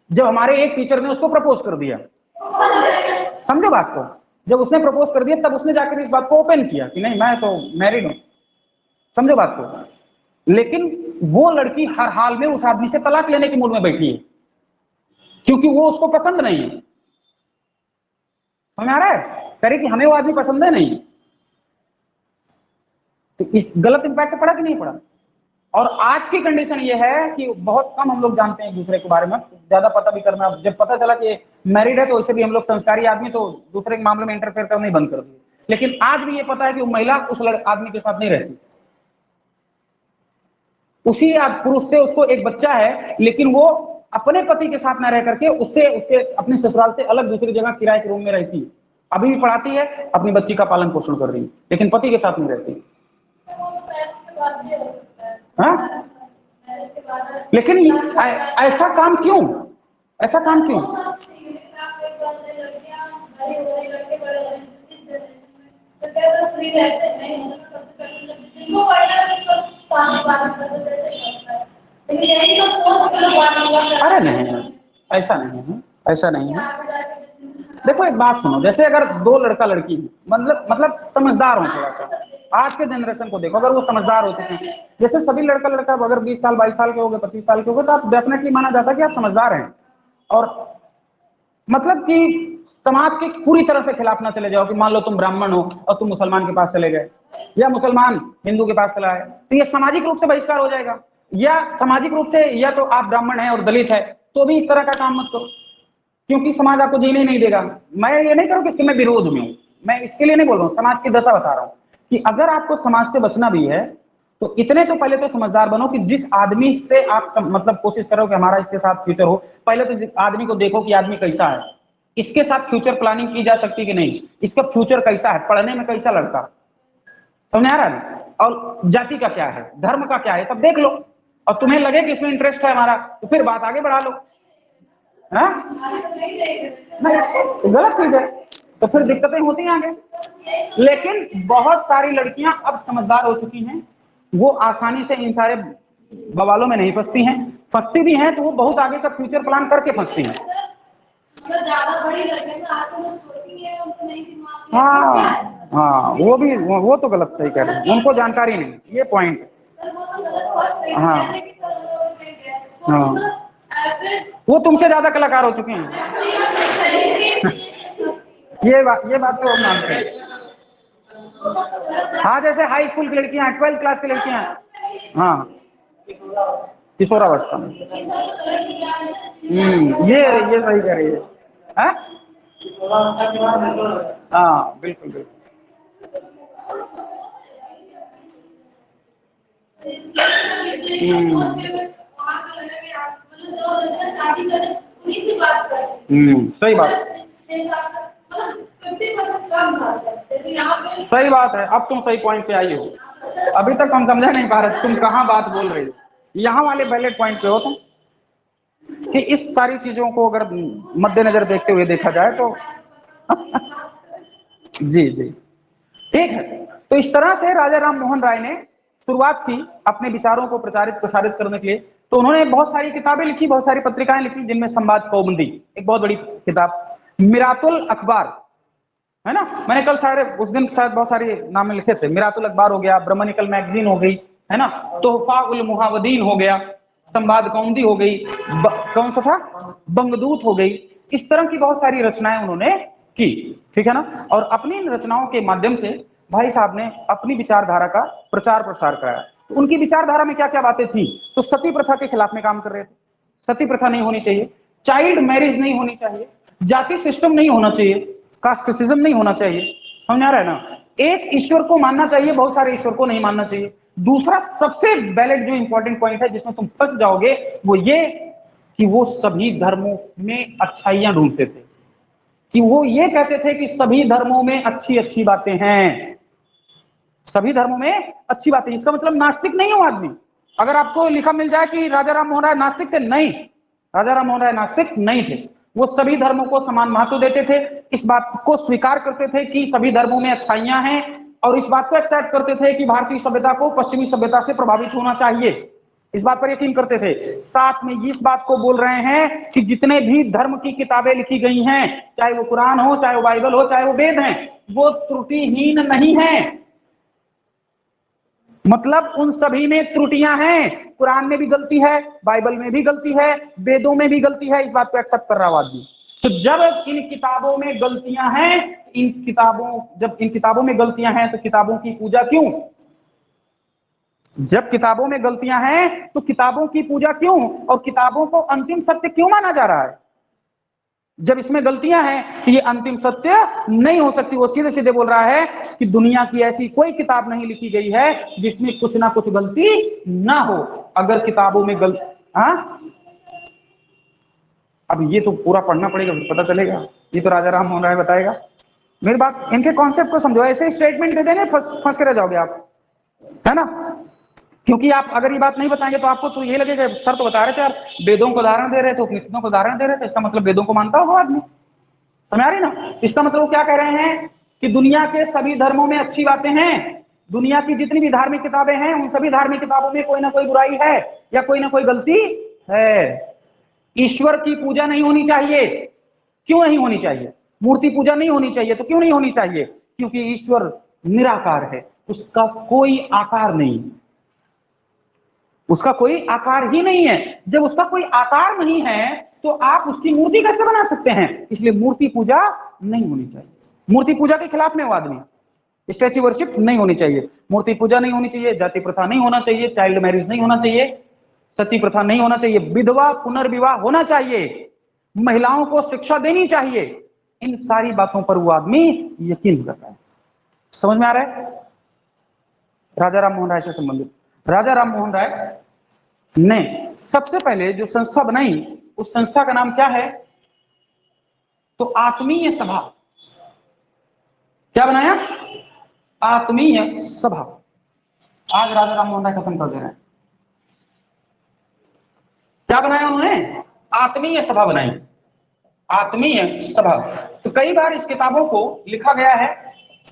जब हमारे एक टीचर ने उसको प्रपोज कर दिया। समझो बात को, जब उसने प्रपोज कर दिया तब उसने जाकर इस बात को ओपन किया कि नहीं मैं तो मैरिड हूं। समझो बात को। लेकिन वो लड़की हर हाल में उस आदमी से तलाक लेने के मूड में बैठी है, क्योंकि वो उसको पसंद नहीं है। समझ आ रहा है? करे कि हमें वो आदमी पसंद है नहीं। तो इस गलत इंपैक्ट पड़ा कि नहीं पड़ा? और आज की कंडीशन ये है कि बहुत कम हम लोग जानते हैं एक दूसरे के बारे में, ज्यादा पता भी करना, जब पता चला कि मैरिड है तो वैसे भी हम लोग संस्कारी आदमी तो दूसरे के मामले में इंटरफेयर करना ही बंद कर दिए। लेकिन आज भी ये पता है कि वो महिला उस आदमी के साथ नहीं रहती, उसी पुरुष से उसको एक बच्चा है, लेकिन वो अपने पति के साथ न रह करके उससे उसके अपने ससुराल से अलग दूसरी जगह किराए के रूम में रहती है, अभी भी पढ़ाती है, अपनी बच्ची का पालन पोषण कर रही है, लेकिन पति के साथ नहीं रहती। हाँ, लेकिन ऐसा काम क्यों, ऐसा काम क्यों? अरे नहीं, ऐसा नहीं है, ऐसा नहीं है। देखो एक बात सुनो, जैसे अगर दो लड़का लड़की है, मतलब समझदार हो थोड़ा सा, आज के जनरेशन को देखो, अगर वो समझदार हो चुके हैं, जैसे सभी लड़का लड़का अगर 20 साल 22 साल के हो गए, 25 साल के हो गए, तो आप डेफिनेटली माना जाता है कि आप समझदार हैं, और मतलब कि समाज के पूरी तरह से खिलाफ ना चले जाओ, कि मान लो तुम ब्राह्मण हो और तुम मुसलमान के पास चले गए, या मुसलमान हिंदू के पास चला है, तो ये सामाजिक रूप से बहिष्कार हो जाएगा। या सामाजिक रूप से, या तो आप ब्राह्मण हैं और दलित है तो भी इस तरह का काम मत करो, क्योंकि समाज आपको जीने नहीं देगा। मैं ये नहीं करूँ कि इसके मैं विरोध में हूँ, मैं इसके लिए नहीं बोल रहा हूँ, समाज की दशा बता रहा हूँ कि अगर आपको समाज से बचना भी है तो इतने तो पहले तो समझदार बनो कि जिस आदमी से आप मतलब कोशिश करो कि हमारा इसके साथ फ्यूचर हो, पहले तो आदमी को देखो कि आदमी कैसा है, इसके साथ फ्यूचर प्लानिंग की जा सकती कि नहीं, इसका फ्यूचर कैसा है, पढ़ने में कैसा लड़का, समझ आ रहा है, और जाति का क्या है, धर्म का क्या है, सब देख लो, और तुम्हें लगे कि इसमें इंटरेस्ट है हमारा, तो फिर बात आगे बढ़ा लो। हाँ, नहीं गलत चीज है, तो फिर दिक्कतें होती हैं आगे। लेकिन बहुत सारी लड़कियां अब समझदार हो चुकी हैं, वो आसानी से इन सारे बवालों में नहीं फंसती हैं, फंसती भी हैं तो वो बहुत आगे का फ्यूचर प्लान करके फंसती हैं। हाँ हाँ, वो तो गलत सही कह रहे हैं, उनको जानकारी नहीं, ये पॉइंट। हाँ हाँ, वो तुमसे ज्यादा कलाकार हो चुके हैं। ये बात तो हम मानते हैं। हाँ, जैसे हाई स्कूल की लड़कियां, 12th क्लास की लड़कियां, हाँ किशोरावस्था में, ये सही कह रही है। हाँ हाँ, बिल्कुल बिल्कुल। सही बात, सही बात है, अब तुम सही पॉइंट पे आई हो, अभी तक हम समझा नहीं पा रहे तुम कहाँ बात बोल रही हो, यहाँ वाले वैलिड पॉइंट पे हो तुम, कि इस सारी चीजों को अगर मद्देनजर देखते हुए देखा जाए तो जी जी, ठीक है। तो इस तरह से राजा राम मोहन राय ने शुरुआत की अपने विचारों को प्रचारित प्रसारित करने के लिए। तो उन्होंने बहुत सारी किताबें लिखी, बहुत सारी पत्रिकाएं लिखी, जिनमें संवाद कौमुदी एक बहुत बड़ी किताब, मिरातुल अखबार, है ना, मैंने कल शायद उस दिन शायद बहुत सारे नाम लिखे थे, मिरातुल अखबार हो गया, ब्रह्मनिकल मैगजीन हो गई, है ना, तोहफा उल मुहावदीन हो गया, संवाद कौमुदी हो गई, कौन सा था, बंगदूत हो गई, इस तरह की बहुत सारी रचनाएं उन्होंने की, ठीक है ना। और अपनी इन रचनाओं के माध्यम से भाई साहब ने अपनी विचारधारा का प्रचार प्रसार कराया। तो उनकी विचारधारा में क्या क्या बातें थी, तो सती प्रथा के खिलाफ में काम कर रहे थे, सती प्रथा नहीं होनी चाहिए, चाइल्ड मैरिज नहीं होनी चाहिए, जाति सिस्टम नहीं होना चाहिए, कास्टिसिज्म नहीं होना चाहिए, समझ आ रहा है ना, एक ईश्वर को मानना चाहिए, बहुत सारे ईश्वर को नहीं मानना चाहिए। दूसरा सबसे वैलिड जो इंपॉर्टेंट पॉइंट है जिसमें तुम फंस जाओगे, वो ये कि वो सभी धर्मों में अच्छाइयां ढूंढते थे, कि वो ये कहते थे कि सभी धर्मों में अच्छी अच्छी बातें हैं, सभी धर्मों में अच्छी बातें, इसका मतलब नास्तिक नहीं हो आदमी। अगर आपको लिखा मिल जाए कि राजा राम मोहन राय नास्तिक थे, नहीं, राजा राम मोहन राय नास्तिक नहीं थे, वो सभी धर्मों को समान महत्व देते थे, इस बात को स्वीकार करते थे कि सभी धर्मों में अच्छाइयां हैं, और इस बात को एक्सेप्ट करते थे कि भारतीय सभ्यता को पश्चिमी सभ्यता से प्रभावित होना चाहिए, इस बात पर यकीन करते थे। साथ में इस बात को बोल रहे हैं कि जितने भी धर्म की किताबें लिखी गई हैं, चाहे वो कुरान हो, चाहे वो बाइबल हो, चाहे वो वेद हैं, वो त्रुटिहीन नहीं है, मतलब उन सभी में त्रुटियां हैं, कुरान में भी गलती है, बाइबल में भी गलती है, वेदों में भी गलती है, इस बात को एक्सेप्ट कर रहा है आदमी। तो जब इन किताबों में गलतियां हैं, जब इन किताबों में गलतियां हैं तो किताबों की पूजा क्यों, जब किताबों में गलतियां हैं तो किताबों की पूजा क्यों और किताबों को अंतिम सत्य क्यों माना जा रहा है? जब इसमें गलतियां हैं तो ये अंतिम सत्य नहीं हो सकती। वो सीधे सीधे बोल रहा है कि दुनिया की ऐसी कोई किताब नहीं लिखी गई है जिसमें कुछ ना कुछ गलती ना हो। अगर किताबों में हाँ, अब ये तो पूरा पढ़ना पड़ेगा, पता चलेगा। ये तो राजा राम मोहन राय बताएगा। मेरी बात, इनके कॉन्सेप्ट को समझो। ऐसे स्टेटमेंट दे देंगे फंस के रह जाओगे आप, है ना? क्योंकि आप अगर ये बात नहीं बताएंगे तो आपको तो ये लगेगा सर तो बता रहे थे यार, वेदों को उदाहरण दे रहे थे, उपनिषदों को उदाहरण दे रहे थे, इसका मतलब वेदों को मानता होगा आदमी। समझ आ रही ना? इसका मतलब वो क्या कह रहे हैं कि दुनिया के सभी धर्मों में अच्छी बातें हैं, दुनिया की जितनी भी धार्मिक किताबें हैं उन सभी धार्मिक किताबों में कोई ना कोई बुराई है या कोई ना कोई गलती है। ईश्वर की पूजा नहीं होनी चाहिए। क्यों नहीं होनी चाहिए? मूर्ति पूजा नहीं होनी चाहिए। तो क्यों नहीं होनी चाहिए? क्योंकि ईश्वर निराकार है, उसका कोई आकार नहीं, उसका कोई आकार ही नहीं है। जब उसका कोई आकार नहीं है तो आप उसकी मूर्ति कैसे बना सकते हैं? इसलिए मूर्ति पूजा नहीं होनी चाहिए। मूर्ति पूजा के खिलाफ में वो आदमी, स्टैच्यू वर्शिप नहीं होनी चाहिए, मूर्ति पूजा नहीं होनी चाहिए, जाति प्रथा नहीं होना चाहिए, चाइल्ड मैरिज नहीं होना चाहिए, सती प्रथा नहीं होना चाहिए, विधवा पुनर्विवाह होना चाहिए, महिलाओं को शिक्षा देनी चाहिए। इन सारी बातों पर वो आदमी यकीन करता है। समझ में आ रहा है? राजा राम मोहन राय से संबंधित राजा राम मोहन राय ने सबसे पहले जो संस्था बनाई उस संस्था का नाम क्या है? तो आत्मीय सभा। क्या बनाया? आत्मीय सभा। आज राजा राम मोहन राय खत्म कर दे रहे हैं। क्या बनाया उन्होंने? आत्मीय सभा बनाई, आत्मीय सभा। तो कई बार इस किताबों को लिखा गया है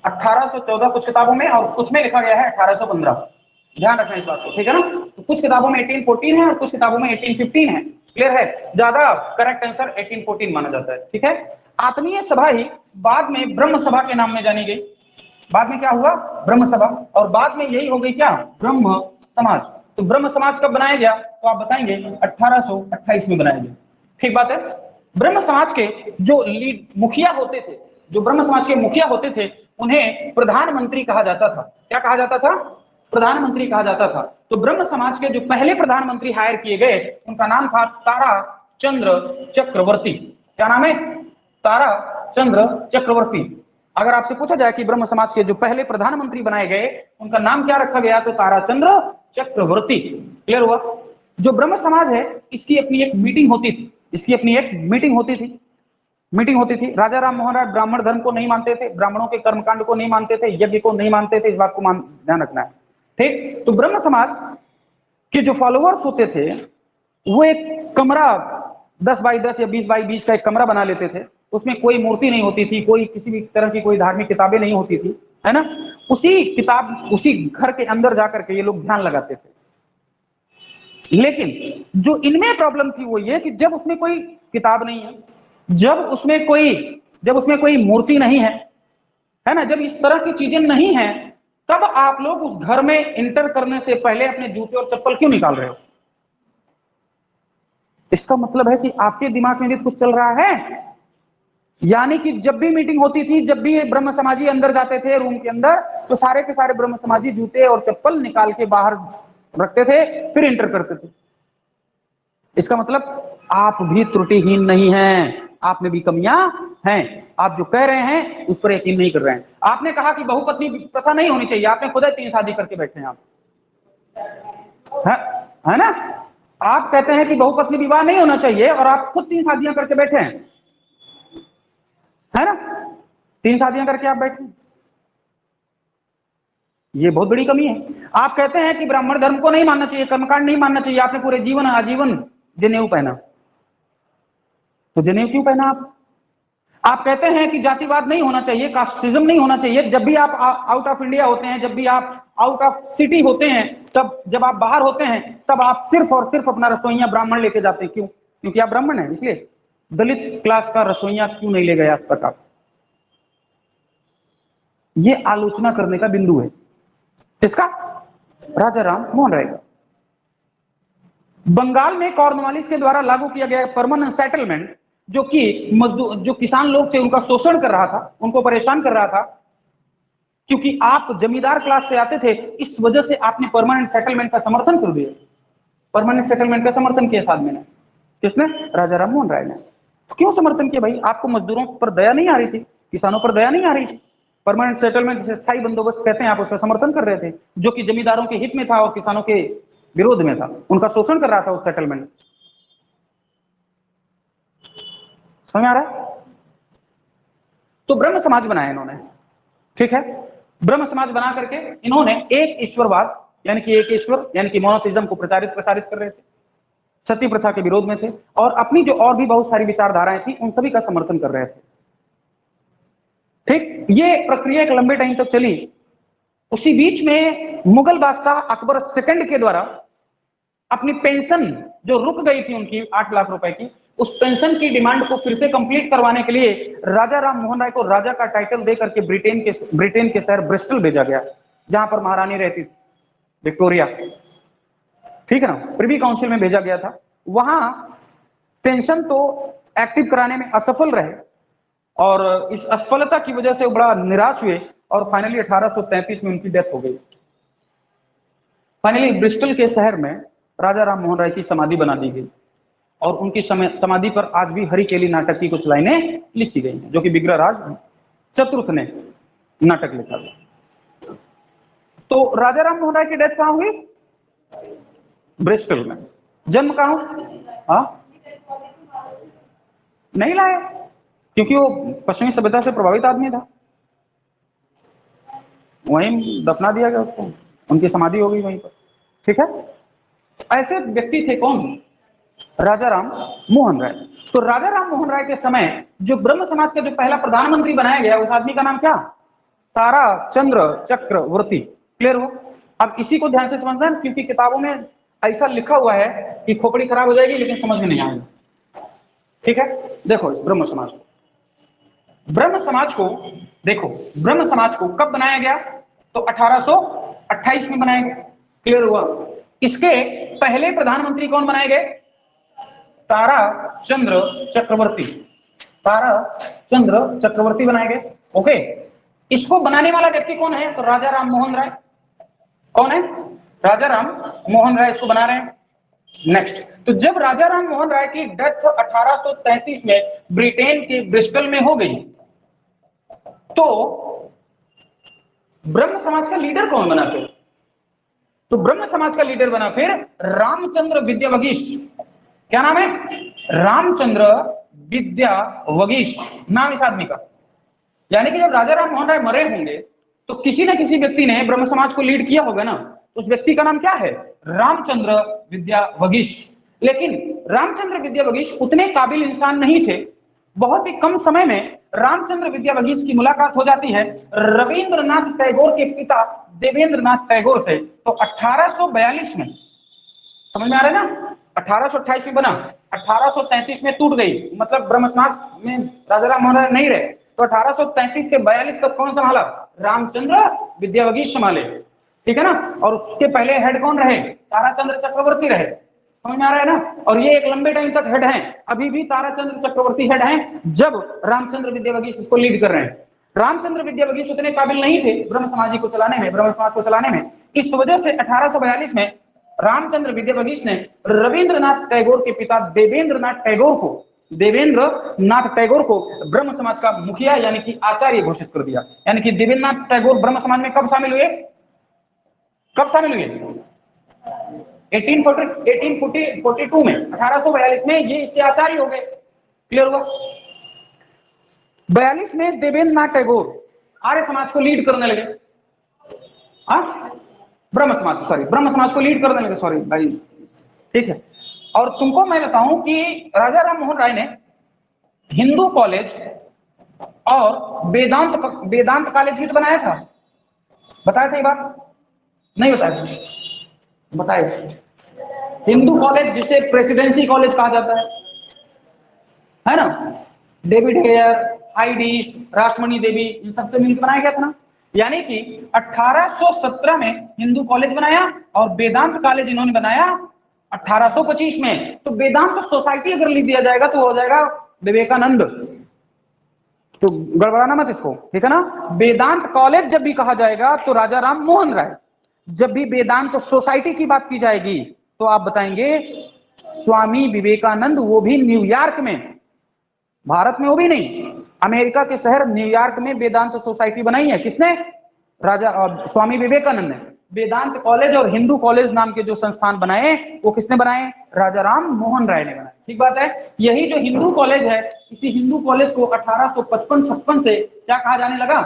1814 कुछ किताबों में, और कुछ में लिखा गया है 1815। ध्यान रखना इस बात को, ठीक है ना? तो कुछ किताबों में 1814 है और कुछ किताबों में 1815 है। क्लियर है? ज्यादा करेक्ट आंसर 1814 माना जाता है, ठीक है? आत्मीय सभा ही बाद में ब्रह्म सभा के नाम में जानी गई। बाद में क्या हुआ? ब्रह्म सभा। और बाद में यही हो गई क्या? ब्रह्म समाज। तो ब्रह्म समाज कब बनाया गया? तो आप बताएंगे 1828 में बनाया गया। ठीक बात है। ब्रह्म समाज के जो मुखिया होते थे, जो ब्रह्म समाज के मुखिया होते थे, उन्हें प्रधानमंत्री कहा जाता था। क्या कहा जाता था? प्रधानमंत्री कहा जाता था। तो ब्रह्म समाज के जो पहले प्रधानमंत्री हायर किए गए उनका नाम था तारा चंद्र चक्रवर्ती। क्या नाम है? तारा चंद्र चक्रवर्ती। अगर आपसे पूछा जाए कि ब्रह्म समाज के जो पहले प्रधानमंत्री बनाए गए उनका नाम क्या रखा गया, तो ताराचंद्र चक्रवर्ती। क्लियर हुआ? जो ब्रह्म समाज है इसकी अपनी एक मीटिंग होती थी, इसकी अपनी एक मीटिंग होती थी, मीटिंग होती थी। राजा राम मोहन राय ब्राह्मण धर्म को नहीं मानते थे, ब्राह्मणों के कर्मकांड को नहीं मानते थे, यज्ञ को नहीं मानते थे, इस बात को ध्यान रखना है, ठीक? तो ब्रह्म समाज के जो फॉलोअर्स होते थे वो एक कमरा 10 बाई 10 या 20 बाई 20 का एक कमरा बना लेते थे। उसमें कोई मूर्ति नहीं होती थी, कोई किसी भी तरह की कोई धार्मिक किताबें नहीं होती थी, है ना? उसी घर के अंदर जाकर के ये लोग ध्यान लगाते थे। लेकिन जो इनमें प्रॉब्लम थी वो ये कि जब उसमें कोई किताब नहीं है, जब उसमें कोई मूर्ति नहीं है ना, जब इस तरह की चीजें नहीं है, तब आप लोग उस घर में इंटर करने से पहले अपने जूते और चप्पल क्यों निकाल रहे हो? इसका मतलब है कि आपके दिमाग में भी कुछ चल रहा है। यानी कि जब भी मीटिंग होती थी, जब भी ब्रह्म समाजी अंदर जाते थे रूम के अंदर, तो सारे के सारे ब्रह्म समाजी जूते और चप्पल निकाल के बाहर रखते थे, फिर एंटर करते थे। इसका मतलब आप भी त्रुटिहीन नहीं हैं, आप में भी कमियां हैं। आप जो कह रहे हैं उस पर यकीन नहीं कर रहे हैं। आपने कहा कि बहुपत्नी प्रथा नहीं होनी चाहिए, आपने खुद 3 शादी करके बैठे हैं आप, है ना? आप कहते हैं कि बहुपत्नी विवाह नहीं होना चाहिए और आप खुद 3 शादियां करके बैठे हैं, है ना? 3 शादियां करके आप बैठे हैं, ये बहुत बड़ी कमी है। आप कहते हैं कि ब्राह्मण धर्म को नहीं मानना चाहिए, कर्मकांड नहीं मानना चाहिए, आपने पूरे जीवन आजीवन जनेऊ पहना, तो जनेऊ क्यों पहना आप कहते हैं कि जातिवाद नहीं होना चाहिए, कास्टिज्म नहीं होना चाहिए। जब भी आप आउट ऑफ इंडिया होते हैं, जब भी आप आउट ऑफ सिटी होते हैं, तब जब आप बाहर होते हैं तब आप सिर्फ और सिर्फ अपना रसोइया ब्राह्मण लेके जाते हैं। क्यों? क्योंकि आप ब्राह्मण हैं, इसलिए। दलित क्लास का रसोइया क्यों नहीं ले गए आज तक आप? ये आलोचना करने का बिंदु है। इसका राजा राम मोहन राय का। बंगाल में कॉर्नवालिस के द्वारा लागू किया गया परमानेंट सेटलमेंट, जो कि मजदूर, जो किसान लोग थे उनका शोषण कर रहा था, उनको परेशान कर रहा था, क्योंकि आप जमींदार क्लास से आते थे, इस वजह से आपने परमानेंट सेटलमेंट का समर्थन कर दिया। परमानेंट सेटलमेंट का समर्थन किया साथ में किसने? राजा राम मोहन राय ने। तो क्यों समर्थन किया भाई? आपको मजदूरों पर दया नहीं आ रही थी, किसानों पर दया नहीं आ रही थी। परमानेंट सेटलमेंट जिसे स्थायी बंदोबस्त कहते हैं, आप उसका समर्थन कर रहे थे, जो कि जमींदारों के हित में था और किसानों के विरोध में था, उनका शोषण कर रहा था उस सेटलमेंट। समझ में आ रहा है? तो ब्रह्म समाज बनाया इन्होंने, ठीक है। ब्रह्म समाज बना करके इन्होंने एक ईश्वरवाद यानी कि एक ईश्वर यानी कि मोनोथिज्म को प्रसारित कर रहे थे, सती प्रथा के विरोध में थे, और अपनी जो और भी बहुत सारी विचारधाराएं थी उन सभी का समर्थन कर रहे थे। ठीक, ये प्रक्रिया एक लंबे टाइम तक चली। उसी बीच में मुगल बादशाह अकबर सेकंड के द्वारा अपनी पेंशन जो रुक गई थी उनकी 8 लाख रुपए की, उस पेंशन की डिमांड को फिर से कंप्लीट करवाने के लिए राजा राम मोहन राय को राजा का टाइटल दे करके ब्रिटेन के शहर ब्रिस्टल भेजा गया, जहां पर महारानी रहती थी विक्टोरिया, ठीक है ना, प्रिवी काउंसिल में भेजा गया था। वहां पेंशन तो एक्टिव कराने में असफल रहे, और इस असफलता की वजह से वो बड़ा निराश हुए, और फाइनली 1833 में उनकी डेथ हो गई। फाइनली ब्रिस्टल के शहर में राजा राम मोहन राय की समाधि बना दी गई, और उनकी समाधि पर आज भी हरिकेली नाटक की कुछ लाइनें लिखी गई हैं, जो कि विग्रहराज चतुर्थ ने नाटक लिखा था। तो राजा राम मोहन राय की डेथ कहां हुई? ब्रिस्टल में। जन्म कहां? हाँ, नहीं लाए, क्योंकि वो पश्चिमी सभ्यता से प्रभावित आदमी था, वहीं दफना दिया गया उसको, उनकी समाधि हो गई वहीं पर, ठीक है। ऐसे व्यक्ति थे कौन? राजा राम मोहन राय। तो राजा राम मोहन राय के समय जो ब्रह्म समाज का जो पहला प्रधानमंत्री बनाया गया, उस आदमी का नाम क्या? तारा चंद्र चक्रवर्ती। क्लियर हो? अब इसी को ध्यान से समझना, क्योंकि किताबों में ऐसा लिखा हुआ है कि खोपड़ी खराब हो जाएगी लेकिन समझ में नहीं आएगा, ठीक है। देखो इस ब्रह्म समाज को, ब्रह्म समाज को देखो, ब्रह्म समाज को कब बनाया गया? तो 1828 में बनाया गया। क्लियर हुआ? इसके पहले प्रधानमंत्री कौन बनाए गए? तारा चंद्र चक्रवर्ती। तारा चंद्र चक्रवर्ती बनाए गए, ओके। इसको बनाने वाला व्यक्ति कौन है? तो राजा राम मोहन राय। कौन है? राजा राम मोहन राय इसको बना रहे हैं। नेक्स्ट, तो जब राजा राम मोहन राय की डेथ 1833 में ब्रिटेन के ब्रिस्टल में हो गई, तो ब्रह्म समाज का लीडर कौन बना फिर? तो ब्रह्म समाज का लीडर बना फिर रामचंद्र विद्यावगिष्ठ। क्या नाम है? रामचंद्र विद्यावगिष्ठ नाम इस आदमी का। यानी कि जब राजा राम मोहन राय मरे होंगे तो किसी न किसी व्यक्ति ने ब्रह्म समाज को लीड किया होगा ना, उस व्यक्ति का नाम क्या है? रामचंद्र विद्यावगिष्ठ। लेकिन रामचंद्र विद्यावगिष्ठ उतने काबिल इंसान नहीं थे। बहुत ही कम समय में रामचंद्र विद्यावगिष्ठ की मुलाकात हो जाती है रविंद्रनाथ टैगोर के पिता देवेंद्रनाथ टैगोर से। तो 1842 में, समझ में आ रहा है ना, 1828 में बना, 1833 में टूट गई, मतलब ब्रह्म समाज में राजा राम मोहन राय नहीं रहे, तो 1833 से 42 तक कौन संभाला? रामचंद्र विद्यावगिष्ठ संभाले, ठीक है ना। और उसके पहले हेड कौन रहे? ताराचंद्र चक्रवर्ती रहे। समझ में आ रहा है ना। और ये एक लंबे टाइम तक हेड हैं, अभी भी ताराचंद्र चक्रवर्ती हेड हैं, जब रामचंद्र विद्यावगिष्ठ इसको लीड कर रहे हैं। रामचंद्र विद्यावगिष्ठ उतने काबिल नहीं थे ब्रह्म समाज को चलाने में, ब्रह्म समाज को चलाने में। इस वजह से 1842 में रामचंद्र विद्यावगिष्ठ ने रविंद्रनाथ टैगोर के पिता देवेंद्रनाथ टैगोर को ब्रह्म समाज का मुखिया यानी कि आचार्य घोषित कर दिया। यानी कि देवेंद्रनाथ टैगोर ब्रह्म समाज में कब शामिल हुए? कब शामिल हुए? 1842 में, 1842 में ये इसके आचार्य हो गए। क्लियर हुआ? 42 में देवेंद्रनाथ टैगोर आर्य समाज को लीड करने लगे, ब्रह्म समाज को लीड करने लगे, सॉरी भाई, ठीक है। और तुमको मैं बताऊं कि राजा राम मोहन राय ने हिंदू कॉलेज और वेदांत कॉलेज भी तो बनाया था। बताया था ये बात? नहीं बताया? बताया। हिंदू कॉलेज जिसे प्रेसिडेंसी कॉलेज कहा जाता है ना, डेविड हेयर, हाइडिश, रासमणी देवी, इन सबसे मिलकर बनाया गया था ना। यानी कि 1817 में हिंदू कॉलेज बनाया और वेदांत कॉलेज इन्होंने बनाया 1825 में। तो वेदांत सोसाइटी अगर लिख दिया जाएगा तो हो जाएगा विवेकानंद। तो गड़बड़ाना मत इसको, ठीक है ना। वेदांत कॉलेज जब भी कहा जाएगा तो राजा राम मोहन राय, जब भी वेदांत सोसाइटी की बात की जाएगी तो आप बताएंगे स्वामी विवेकानंद, वो भी न्यूयॉर्क में, भारत में वो भी नहीं, अमेरिका के शहर न्यूयॉर्क में वेदांत सोसाइटी बनाई है किसने? राजा स्वामी विवेकानंद ने। वेदांत कॉलेज और हिंदू कॉलेज नाम के जो संस्थान बनाए वो किसने बनाए? राजा राम मोहन राय ने बनाए, ठीक बात है। यही जो हिंदू कॉलेज है, इसी हिंदू कॉलेज को 1855-56 से क्या कहा जाने लगा?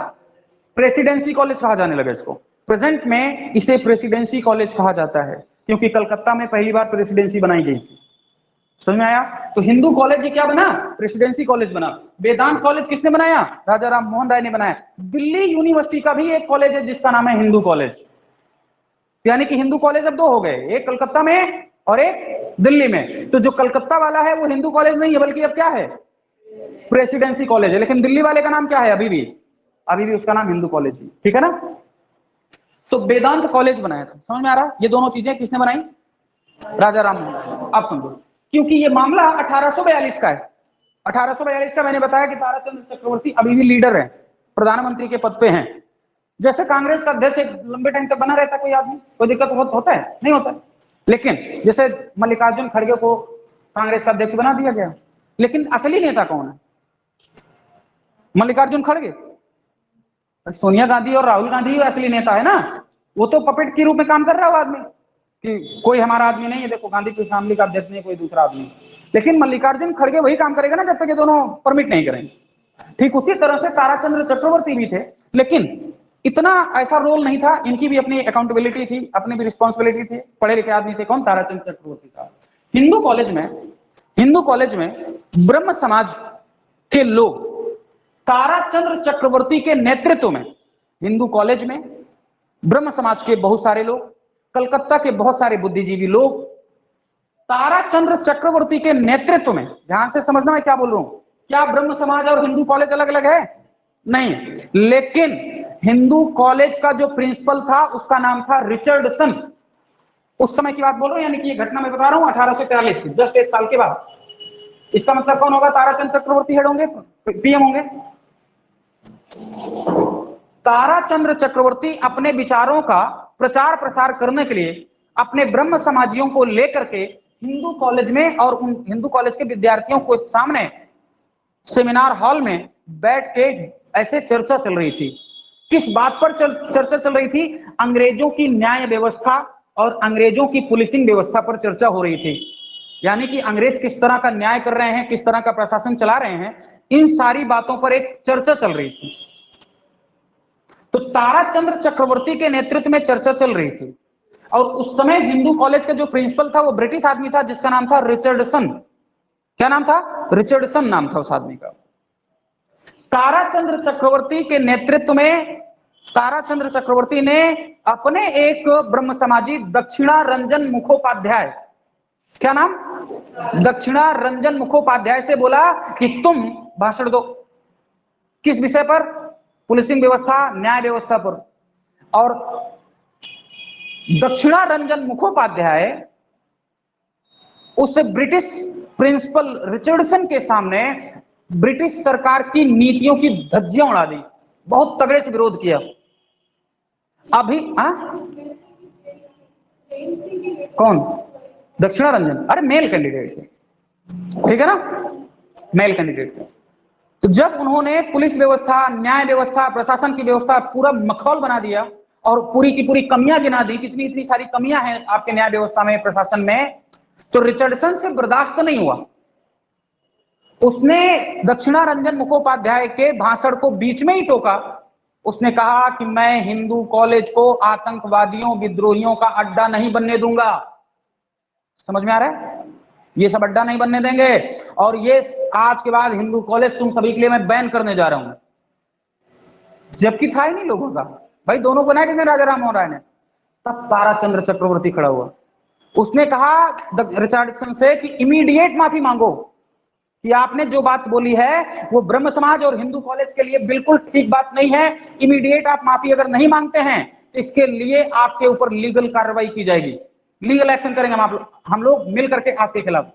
प्रेसिडेंसी कॉलेज कहा जाने लगा इसको। प्रेजेंट में इसे प्रेसिडेंसी कॉलेज कहा जाता है क्योंकि कलकत्ता में पहली बार प्रेसिडेंसी बनाई गई थी। समझ में आया? तो हिंदू कॉलेज ये क्या बना? प्रेसिडेंसी कॉलेज बना। वेदांत कॉलेज किसने बनाया? राजा राम मोहन राय ने बनाया। दिल्ली यूनिवर्सिटी का भी एक कॉलेज है जिसका नाम है हिंदू कॉलेज, यानी कि हिंदू कॉलेज अब दो हो गए, एक कलकत्ता में और एक दिल्ली में। तो जो कलकत्ता वाला है वो हिंदू कॉलेज नहीं है बल्कि अब क्या है? प्रेसिडेंसी कॉलेज है। लेकिन दिल्ली वाले का नाम क्या है? अभी भी उसका नाम हिंदू कॉलेज है, ठीक है ना। तो वेदांत कॉलेज बनाया था, समझ में आ रहा? ये दोनों चीजें किसने बनाई? राजा राम मोहन राय। आप समझो, क्योंकि ये मामला 1842 का है। 1842 का मैंने बताया कि ताराचंद्र चक्रवर्ती अभी भी लीडर है, प्रधानमंत्री के पद पे हैं। जैसे कांग्रेस का अध्यक्ष एक लंबे टाइम तक बना रहता है कोई आदमी, कोई दिक्कत होता है? नहीं होता है। लेकिन जैसे मल्लिकार्जुन खड़गे को कांग्रेस का अध्यक्ष बना दिया गया, लेकिन असली नेता कौन है? मल्लिकार्जुन खड़गे। सोनिया गांधी और राहुल गांधी असली नेता है ना, वो तो पपेट के रूप में काम कर रहा है वो आदमी कि कोई हमारा आदमी नहीं है, देखो गांधी की फैमिली का अध्यक्ष नहीं, कोई दूसरा आदमी। लेकिन मल्लिकार्जुन खड़गे वही काम करेगा ना जब तक ये दोनों परमिट नहीं करेंगे। ठीक उसी तरह से ताराचंद्र चक्रवर्ती भी थे, लेकिन इतना ऐसा रोल नहीं था, इनकी भी अपनी अकाउंटेबिलिटी थी, अपनी भी रिस्पॉन्सिबिलिटी थी, पढ़े लिखे आदमी थे। कौन? ताराचंद्र चक्रवर्ती था। हिंदू कॉलेज में ब्रह्म समाज के लोग ताराचंद्र चक्रवर्ती के नेतृत्व में, हिंदू कॉलेज में ब्रह्म समाज के बहुत सारे लोग, कलकत्ता के बहुत सारे बुद्धिजीवी लोग ताराचंद्र चक्रवर्ती के नेतृत्व में, ध्यान से समझना मैं क्या बोल रहा हूं, क्या ब्रह्म समाज और हिंदू कॉलेज अलग अलग है? नहीं। लेकिन हिंदू कॉलेज का जो प्रिंसिपल था उसका नाम था रिचर्डसन। उस समय की बात बोल रहा हूं, यानी कि ये घटना मैं बता रहा हूं 1843 की, जस्ट एक साल के बाद। इसका मतलब कौन होगा? ताराचंद्र चक्रवर्ती हेड होंगे, पीएम होंगे। ताराचंद्र चक्रवर्ती अपने विचारों का प्रचार प्रसार करने के लिए अपने ब्रह्म समाजियों को लेकर के हिंदू कॉलेज में और उन हिंदू कॉलेज के विद्यार्थियों को सामने सेमिनार हॉल में बैठ के ऐसे चर्चा चल रही थी। किस बात पर चर्चा चल रही थी? अंग्रेजों की न्याय व्यवस्था और अंग्रेजों की पुलिसिंग व्यवस्था पर चर्चा हो रही थी। यानी कि अंग्रेज किस तरह का न्याय कर रहे हैं, किस तरह का प्रशासन चला रहे हैं, इन सारी बातों पर एक चर्चा चल रही थी। तो ताराचंद्र चक्रवर्ती के नेतृत्व में चर्चा चल रही थी और उस समय हिंदू कॉलेज का जो प्रिंसिपल था वो ब्रिटिश आदमी था जिसका नाम था रिचर्डसन। क्या नाम था? रिचर्डसन नाम था उस आदमी का। ताराचंद्र चक्रवर्ती के नेतृत्व में ताराचंद्र चक्रवर्ती ने अपने एक ब्रह्म समाजी दक्षिणारंजन मुखोपाध्याय, क्या नाम? दक्षिणारंजन मुखोपाध्याय से बोला कि तुम भाषण दो। किस विषय पर? पुलिसिंग व्यवस्था, न्याय व्यवस्था पर। और दक्षिणारंजन मुखोपाध्याय उस ब्रिटिश प्रिंसिपल रिचर्डसन के सामने ब्रिटिश सरकार की नीतियों की धज्जियां उड़ा दी, बहुत तगड़े से विरोध किया। अभी कौन? दक्षिणारंजन? अरे मेल कैंडिडेट थे, ठीक है ना, मेल कैंडिडेट थे। तो जब उन्होंने पुलिस व्यवस्था, न्याय व्यवस्था, प्रशासन की व्यवस्था पूरा मखौल बना दिया और पूरी की पूरी कमियां गिना दी, कितनी इतनी सारी कमियां हैं आपके न्याय व्यवस्था में, प्रशासन में, तो रिचर्डसन से बर्दाश्त नहीं हुआ। उसने दक्षिणारंजन मुखोपाध्याय के भाषण को बीच में ही टोका। उसने कहा कि मैं हिंदू कॉलेज को आतंकवादियों, विद्रोहियों का अड्डा नहीं बनने दूंगा। समझ में आ रहा है? ये सब अड्डा नहीं बनने देंगे और ये आज के बाद हिंदू कॉलेज तुम सभी के लिए मैं बैन करने जा रहा हूं। जबकि था ही नहीं लोगों का, भाई दोनों बनाए किसने? राजा राम मोहन राय ने। तब ताराचंद्र चक्रवर्ती खड़ा हुआ, उसने कहा रिचर्डसन से कि इमीडिएट माफी मांगो कि आपने जो बात बोली है वो ब्रह्म समाज और हिंदू कॉलेज के लिए बिल्कुल ठीक बात नहीं है। इमीडिएट आप माफी अगर नहीं मांगते हैं इसके लिए आपके ऊपर लीगल कार्रवाई की जाएगी, लीगल एक्शन करेंगे हम लोग मिल करके आपके खिलाफ।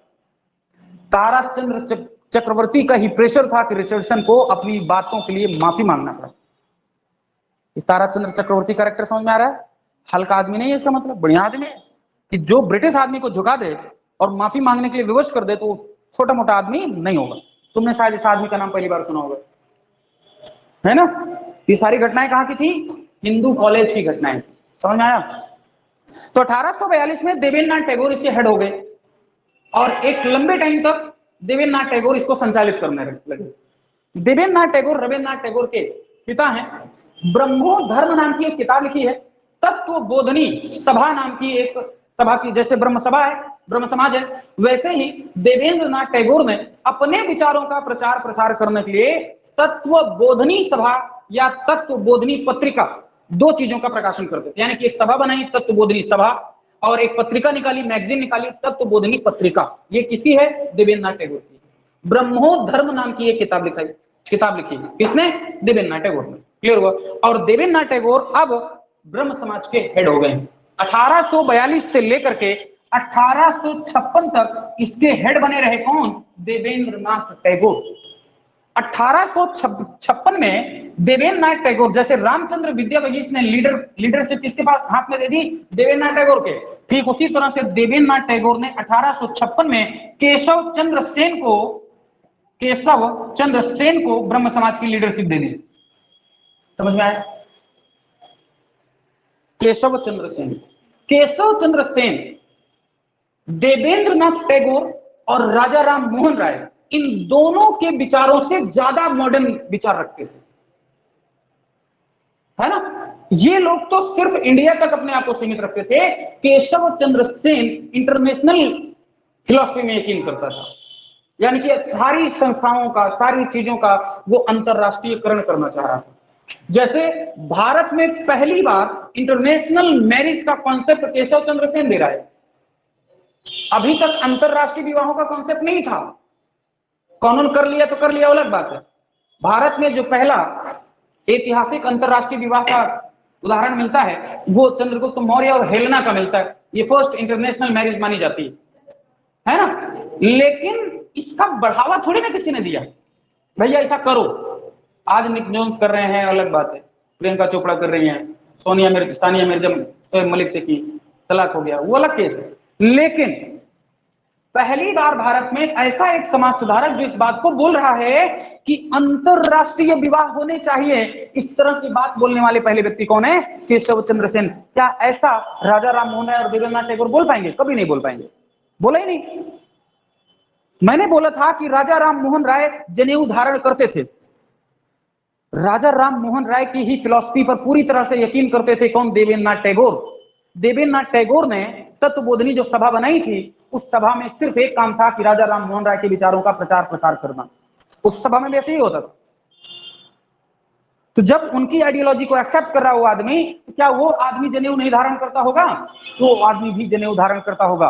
ताराचंद्र चक्रवर्ती का ही प्रेशर था कि रिचर्डसन को अपनी बातों के लिए माफी मांगना पड़ा। ताराचंद्र चक्रवर्ती कैरेक्टर समझ में आ रहा है? हल्का आदमी नहीं है इसका मतलब, बढ़िया आदमी है कि जो ब्रिटिश आदमी को झुका दे और माफी मांगने के लिए विवश कर दे तो छोटा मोटा आदमी नहीं होगा। तुमने शायद इस आदमी का नाम पहली बार सुना होगा, है ना? ये सारी घटनाएं कहां की थी? हिंदू कॉलेज की घटनाएं। समझ में आया? तो 1842 में देवेंद्रनाथ टैगोर इसके हेड हो गए और एक लंबे टाइम तक देवेंद्रनाथ टैगोर इसको संचालित करने लगे। देवेंद्रनाथ टैगोर रविन्द्रनाथ टैगोर के पिता हैं। ब्रह्मो धर्म नाम की एक किताब लिखी है, तत्व बोधनी सभा नाम की एक सभा की, जैसे ब्रह्म सभा है, ब्रह्म समाज है, वैसे ही देवेंद्रनाथ टैगोर ने अपने विचारों का प्रचार प्रसार करने के लिए तत्व बोधनी सभा या तत्व बोधनी पत्रिका, दो चीजों का प्रकाशन करते थे। यानी कि एक सभा बनाई तत्व बोधनी सभा और एक पत्रिका निकाली, मैगजीन निकाली तत्व बोधनी पत्रिका। ये किसकी है? देवेंद्रनाथ टैगोर की। ब्रह्मो धर्म नाम की एक किताब लिखी। किसने? देवेंद्रनाथ टैगोर ने। क्लियर हुआ? और देवेंद्रनाथ टैगोर अब ब्रह्म समाज के हेड हो गए। 1842 से लेकर के 1856 तक इसके हेड बने रहे कौन? देवेंद्रनाथ टैगोर। 1856 में देवेंद्रनाथ टैगोर, जैसे रामचंद्र विद्यावगीश ने लीडरशिप किसके पास हाथ में दे दी? देवेंद्रनाथ टैगोर के। ठीक उसी तरह से देवेंद्रनाथ टैगोर ने 1856 में केशव चंद्र सेन को ब्रह्म समाज की लीडरशिप दे दी। समझ में आया? केशव चंद्र सेन देवेंद्रनाथ टैगोर और राजा राम मोहन राय, इन दोनों के विचारों से ज्यादा मॉडर्न विचार रखते थे, है ना? ये लोग तो सिर्फ इंडिया तक अपने आप को सीमित रखते थे। केशव चंद्र सेन इंटरनेशनल फिलॉसफी में यकीन करता था, यानी कि सारी संस्थाओं का, सारी चीजों का वो अंतरराष्ट्रीयकरण करना चाह रहा था। जैसे भारत में पहली बार इंटरनेशनल मैरिज का कॉन्सेप्ट केशव चंद्र सेन दे रहा है। अभी तक अंतरराष्ट्रीय विवाहों का कॉन्सेप्ट नहीं था, कानून कर लिया तो कर लिया, अलग बात है। भारत में जो पहला ऐतिहासिक अंतरराष्ट्रीय विवाह का उदाहरण मिलता है वो चंद्रगुप्त मौर्य और हेलेना का मिलता है। ये फर्स्ट इंटरनेशनल मैरिज मानी जाती है ना? लेकिन इसका बढ़ावा थोड़ी ना किसी ने दिया, भैया ऐसा करो। आज निक जोन्स कर रहे हैं, अलग बात है, प्रियंका चोपड़ा कर रही हैं, सानिया मिर्जा शोएब मलिक से की, तलाक हो गया, वो अलग केस है। लेकिन पहली बार भारत में ऐसा एक समाज सुधारक जो इस बात को बोल रहा है कि अंतरराष्ट्रीय विवाह होने चाहिए, इस तरह की बात बोलने वाले पहले व्यक्ति कौन है? केशव चंद्र सेन। क्या ऐसा राजा राम मोहन राय और देवेंद्रनाथ टैगोर बोल पाएंगे? कभी नहीं बोल पाएंगे, बोला ही नहीं। मैंने बोला था कि राजा राम मोहन राय जनेऊ धारण करते थे, राजा राम मोहन राय की ही फिलॉसफी पर पूरी तरह से यकीन करते थे। कौन? देवेंद्रनाथ टैगोर। देवेंद्रनाथ टैगोर ने तत्वबोधनी जो सभा बनाई थी, उस सभा में सिर्फ एक काम था कि राजा राम मोहन राय के विचारों का प्रचार प्रसार करना। उस सभा में वैसे ही होता था। तो जब उनकी आइडियोलॉजी को एक्सेप्ट कर रहा वो आदमी, तो क्या वो आदमी जनेऊ नहीं धारण करता होगा? तो वो आदमी भी जनेऊ धारण करता होगा।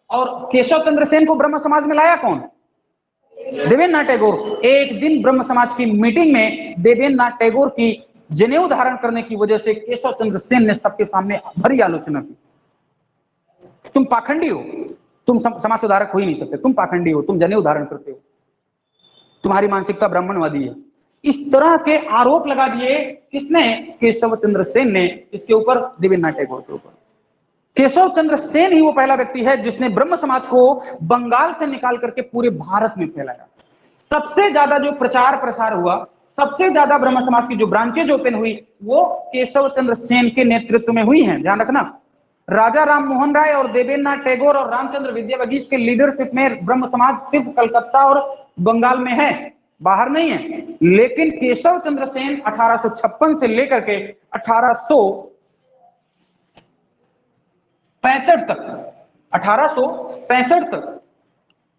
और केशव चंद्र सेन को ब्रह्म समाज में लाया कौन? देवेंद्रनाथ टैगोर। एक दिन ब्रह्म समाज की मीटिंग में देवेंद्रनाथ टैगोर की जनेऊ धारण करने की वजह से केशव चंद्र सेन ने सबके सामने भरी आलोचना की। तुम पाखंडी हो, तुम समाज सुधारक हो ही नहीं सकते, तुम पाखंडी हो, तुम जनेऊ धारण करते हो, तुम्हारी मानसिकता ब्राह्मणवादी है। इस तरह के आरोप लगा दिए। किसने? केशव चंद्र सेन ने। इसके ऊपर? देवेंद्रनाथ टैगोर के ऊपर। केशव चंद्र सेन ही वो पहला व्यक्ति है जिसने ब्रह्म समाज को बंगाल से निकाल करके पूरे भारत में फैलाया। सबसे ज्यादा जो प्रचार प्रसार हुआ, सबसे ज्यादा ब्रह्म समाज की जो ब्रांचेज ओपन हुई, वो केशव चंद्र सेन के नेतृत्व में हुई हैं। ध्यान रखना, राजा राम मोहन राय और देवेंद्रनाथ टैगोर और रामचंद्र विद्यावगीश के लीडरशिप में ब्रह्म समाज सिर्फ कलकत्ता और बंगाल में है, बाहर नहीं है। लेकिन केशव चंद्र सेन 1856 से लेकर के 1865 तक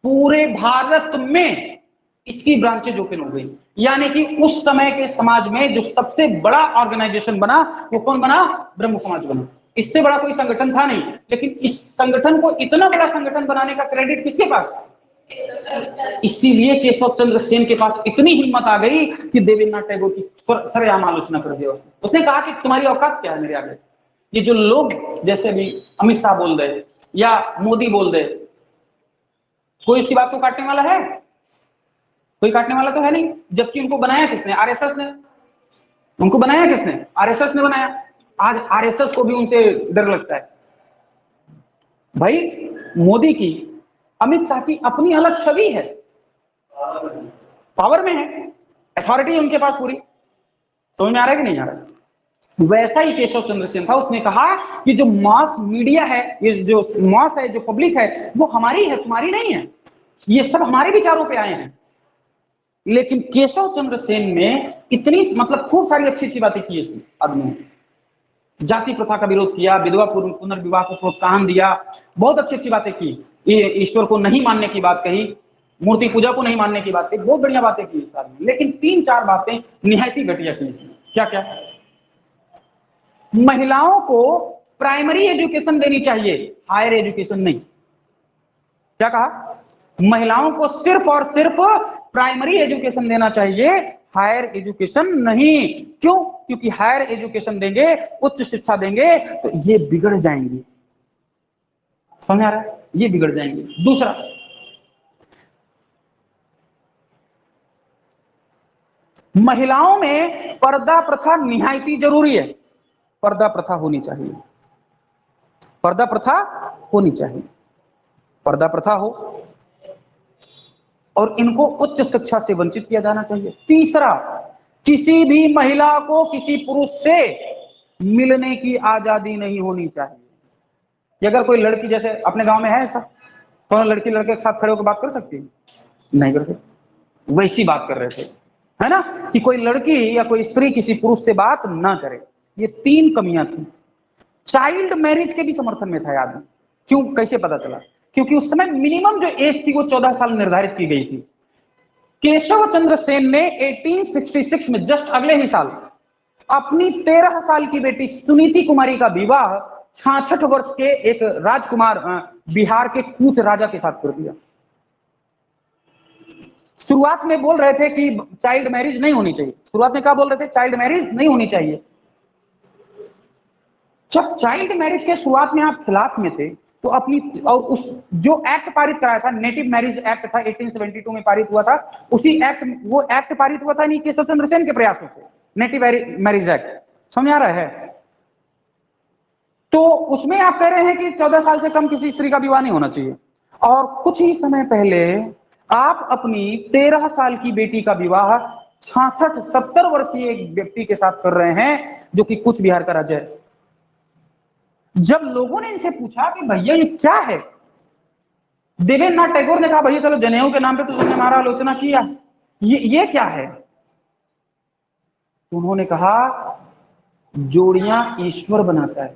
पूरे भारत में इसकी ब्रांचेज ओपन हो गई। यानी कि उस समय के समाज में जो सबसे बड़ा ऑर्गेनाइजेशन बना, वो कौन बना? ब्रह्म समाज बना। इससे बड़ा कोई संगठन था नहीं। लेकिन इस संगठन को इतना बड़ा संगठन बनाने का क्रेडिट किसके पास? इसीलिए केशव चंद्र सेन के पास इतनी हिम्मत आ गई कि देवेंद्रनाथ टैगोर की सरेआम आलोचना कर दिया। उसने कहा कि तुम्हारी औकात क्या है मेरे आगे? ये जो लोग जैसे भी अमित शाह बोल दे या मोदी बोल दे, कोई इसकी बात को काटने वाला है? कोई काटने वाला तो है नहीं, जबकि उनको बनाया किसने? आरएसएस ने। उनको बनाया किसने? आरएसएस ने बनाया। आज आरएसएस को भी उनसे डर लगता है। भाई मोदी की, अमित शाह की अपनी अलग छवि है, पावर में है, अथॉरिटी उनके पास पूरी। समझ में आ रहा है कि नहीं आ रहा? वैसा ही केशव चंद्र सेन था, उसने कहा कि जो मास मीडिया है, ये जो मास है, जो पब्लिक है, वो हमारी है, तुम्हारी नहीं है, ये सब हमारे विचारों पे आए हैं। लेकिन केशव चंद्र सेन ने इतनी मतलब खूब सारी अच्छी अच्छी बातें की इस आदमी ने। जाति प्रथा का विरोध किया, विधवा पुनर्विवाह को प्रोत्साहन दिया, बहुत अच्छी अच्छी बातें की, ईश्वर को नहीं मानने की बात कही, मूर्ति पूजा को नहीं मानने की बात कही, बहुत बढ़िया बातें की इस आदमी। लेकिन 3-4 बातें निहायती घटिया की इसने। क्या क्या? महिलाओं को प्राइमरी एजुकेशन देनी चाहिए, हायर एजुकेशन नहीं। क्या कहा? महिलाओं को सिर्फ और सिर्फ प्राइमरी एजुकेशन देना चाहिए, हायर एजुकेशन नहीं। क्यों? क्योंकि हायर एजुकेशन देंगे, उच्च शिक्षा देंगे, तो ये बिगड़ जाएंगे। समझ आ रहा है? ये बिगड़ जाएंगे। दूसरा, महिलाओं में पर्दा प्रथा निहायती जरूरी है। पर्दा प्रथा होनी चाहिए, पर्दा प्रथा होनी चाहिए, पर्दा प्रथा हो, और इनको उच्च शिक्षा से वंचित किया जाना चाहिए। तीसरा, किसी भी महिला को किसी पुरुष से मिलने की आजादी नहीं होनी चाहिए। कि अगर कोई लड़की, जैसे अपने गांव में है ऐसा, तो लड़की लड़के के साथ खड़े होकर बात कर सकती है? नहीं कर सकती। वैसी बात कर रहे थे, है ना, कि कोई लड़की या कोई स्त्री किसी पुरुष से बात ना करे। ये 3 कमियां थी। चाइल्ड मैरिज के भी समर्थन में था आदमी। क्यों? कैसे पता चला? क्योंकि उस समय मिनिमम जो एज थी वो 14 साल निर्धारित की गई थी। केशव चंद्र सेन ने 1866 में, जस्ट अगले ही साल, अपनी 13 साल की बेटी सुनीति कुमारी का विवाह 66 वर्ष के एक राजकुमार, बिहार के कूच राजा के साथ कर दिया। शुरुआत में बोल रहे थे कि चाइल्ड मैरिज नहीं होनी चाहिए। शुरुआत में क्या बोल रहे थे? चाइल्ड मैरिज नहीं होनी चाहिए। जब चाइल्ड मैरिज के शुरुआत में आप खिलाफ में थे, तो अपनी, और उस जो एक्ट पारित कराया था, नेटिव मैरिज एक्ट था, 1872 में पारित हुआ था। उसी एक्ट, वो एक्ट पारित हुआ था नहीं केशव चंद्र सेन के प्रयासों से, नेटिव मैरिज एक्ट। समझ आ रहा है? तो उसमें आप कह रहे हैं कि 14 साल से कम किसी स्त्री का विवाह नहीं होना चाहिए, और कुछ ही समय पहले आप अपनी 13 साल की बेटी का विवाह 66-70 वर्षीय एक व्यक्ति के साथ कर रहे हैं, जो कि कूच बिहार का राजा है। जब लोगों ने इनसे पूछा कि भैया ये क्या है, देवेंद्र नाथ टैगोर ने कहा भैया चलो जनेऊ के नाम पे तो तुमने हमारा आलोचना किया, ये क्या है? उन्होंने कहा जोड़ियां ईश्वर बनाता है।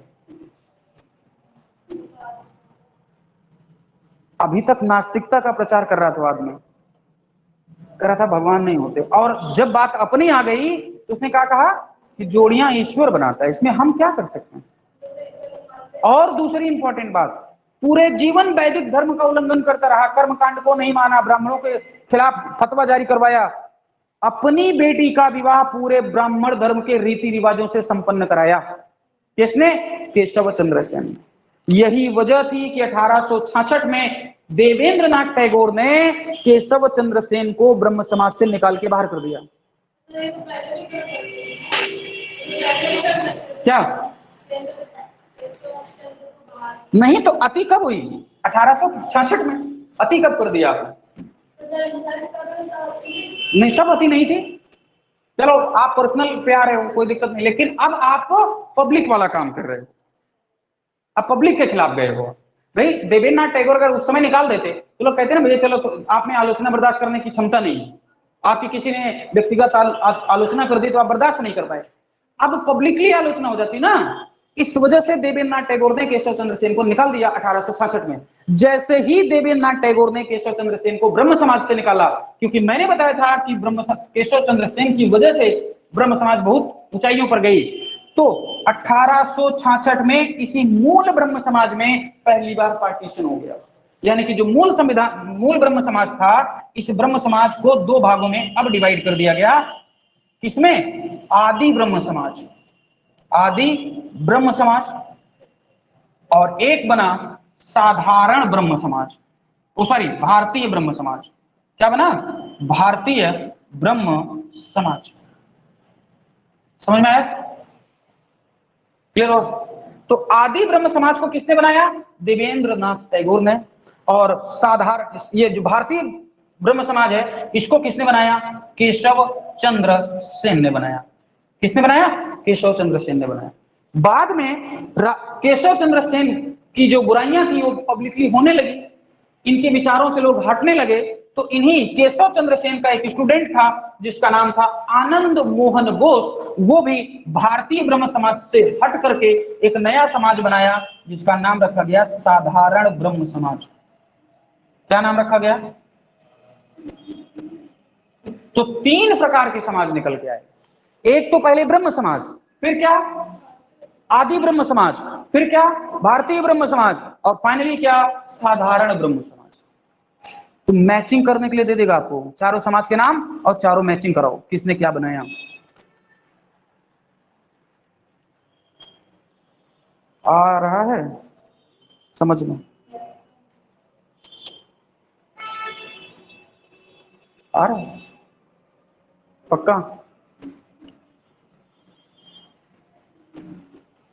अभी तक नास्तिकता का प्रचार कर रहा था आदमी, कर रहा था भगवान नहीं होते, और जब बात अपनी आ गई तो उसने क्या कहा कि जोड़ियां ईश्वर बनाता है, इसमें हम क्या कर सकते हैं। और दूसरी इंपॉर्टेंट बात, पूरे जीवन वैदिक धर्म का उल्लंघन करता रहा, कर्मकांड को नहीं माना, ब्राह्मणों के खिलाफ फतवा जारी करवाया, अपनी बेटी का विवाह पूरे ब्राह्मण धर्म के रीति रिवाजों से संपन्न कराया। किसने? केशव चंद्र सेन। यही वजह थी कि 1866 में देवेंद्र नाथ टैगोर ने केशव चंद्र सेन को ब्रह्म समाज से निकाल के बाहर कर दिया। क्या? नहीं तो अति कब हुई? 1866 में। अति कब कर दिया आपने? नहीं, तब अति नहीं थी। चलो आप पर्सनल पे आ रहे हो, कोई दिक्कत नहीं, लेकिन अब आप पब्लिक वाला काम कर रहे हो, अब पब्लिक के खिलाफ गए हो। भाई देवेंद्र नाथ टैगोर अगर उस समय निकाल देते तो लोग कहते ना भैया चलो, तो आप में आलोचना बर्दाश्त करने की क्षमता नहीं है, आपकी किसी ने व्यक्तिगत आलोचना कर दी तो आप बर्दाश्त नहीं कर पाए। अब पब्लिकली आलोचना हो जाती ना, इस वजह से देवेंद्र नाथ टैगोर ने केशव चंद्र सेन को निकाल दिया 1866 में। जैसे ही देवेंद्र नाथ टैगोर ने केशव चंद्र सेन को ब्रह्म समाज से निकाला, क्योंकि मैंने बताया था कि केशव चंद्र सेन की वजह से ब्रह्म समाज बहुत ऊंचाइयों पर गई, तो 1866 में इसी मूल ब्रह्म समाज में पहली बार पार्टीशन हो गया। यानी कि जो मूल संविधान, मूल ब्रह्म समाज था, इस ब्रह्म समाज को 2 भागों में अब डिवाइड कर दिया गया। किसमें? आदि ब्रह्म समाज, आदि ब्रह्म समाज, और एक बना साधारण ब्रह्म समाज, ओ सॉरी भारतीय ब्रह्म समाज। क्या बना? भारतीय ब्रह्म समाज। समझ में आया? क्लियर हो? तो आदि ब्रह्म समाज को किसने बनाया? देवेंद्रनाथ टैगोर ने। और साधारण ये जो भारतीय ब्रह्म समाज है इसको किसने बनाया? केशव चंद्र सेन ने बनाया। किसने बनाया? केशव चंद्र सेन ने बनाया। बाद में केशव चंद्र सेन की जो बुराइयां थी वो पब्लिकली होने लगी, इनके विचारों से लोग हटने लगे, तो इन्हीं केशव चंद्र सेन का एक स्टूडेंट था जिसका नाम था आनंद मोहन बोस, वो भी भारतीय ब्रह्म समाज से हट करके एक नया समाज बनाया जिसका नाम रखा गया साधारण ब्रह्म समाज। क्या नाम रखा गया? तो 3 प्रकार के समाज निकल के आए। एक तो पहले ब्रह्म समाज, फिर क्या? आदि ब्रह्म समाज, फिर क्या? भारतीय ब्रह्म समाज, और फाइनली क्या? साधारण ब्रह्म समाज। तो मैचिंग करने के लिए दे देगा आपको चारों समाज के नाम और चारों मैचिंग कराओ किसने क्या बनाया। आ रहा है समझ में? आ रहा है पक्का?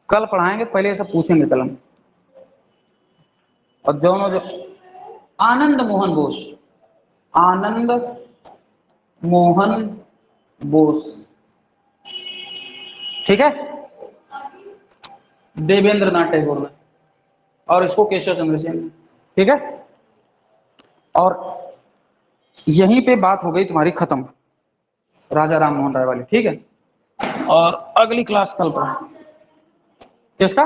कल पढ़ाएंगे, पहले सब पूछेंगे कलम। और जो आनंद मोहन बोस, आनंद मोहन बोस, ठीक है, देवेंद्रनाथ टैगोर ने, और इसको केशव चंद्र सेन ने, ठीक है। और यहीं पे बात हो गई तुम्हारी खत्म, राजा राम मोहन राय वाली, ठीक है। और अगली क्लास कल पढ़ा। किसका?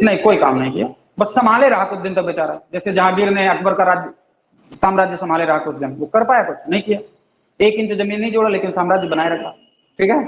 नहीं, कोई काम नहीं किया, बस संभाले रहा कुछ दिन तक बेचारा, जैसे जहांगीर ने अकबर का राज्य साम्राज्य संभाले रहा कुछ दिन, वो कर पाया? कुछ नहीं किया, 1 इंच जमीन नहीं जोड़ा लेकिन साम्राज्य बनाए रखा, ठीक है।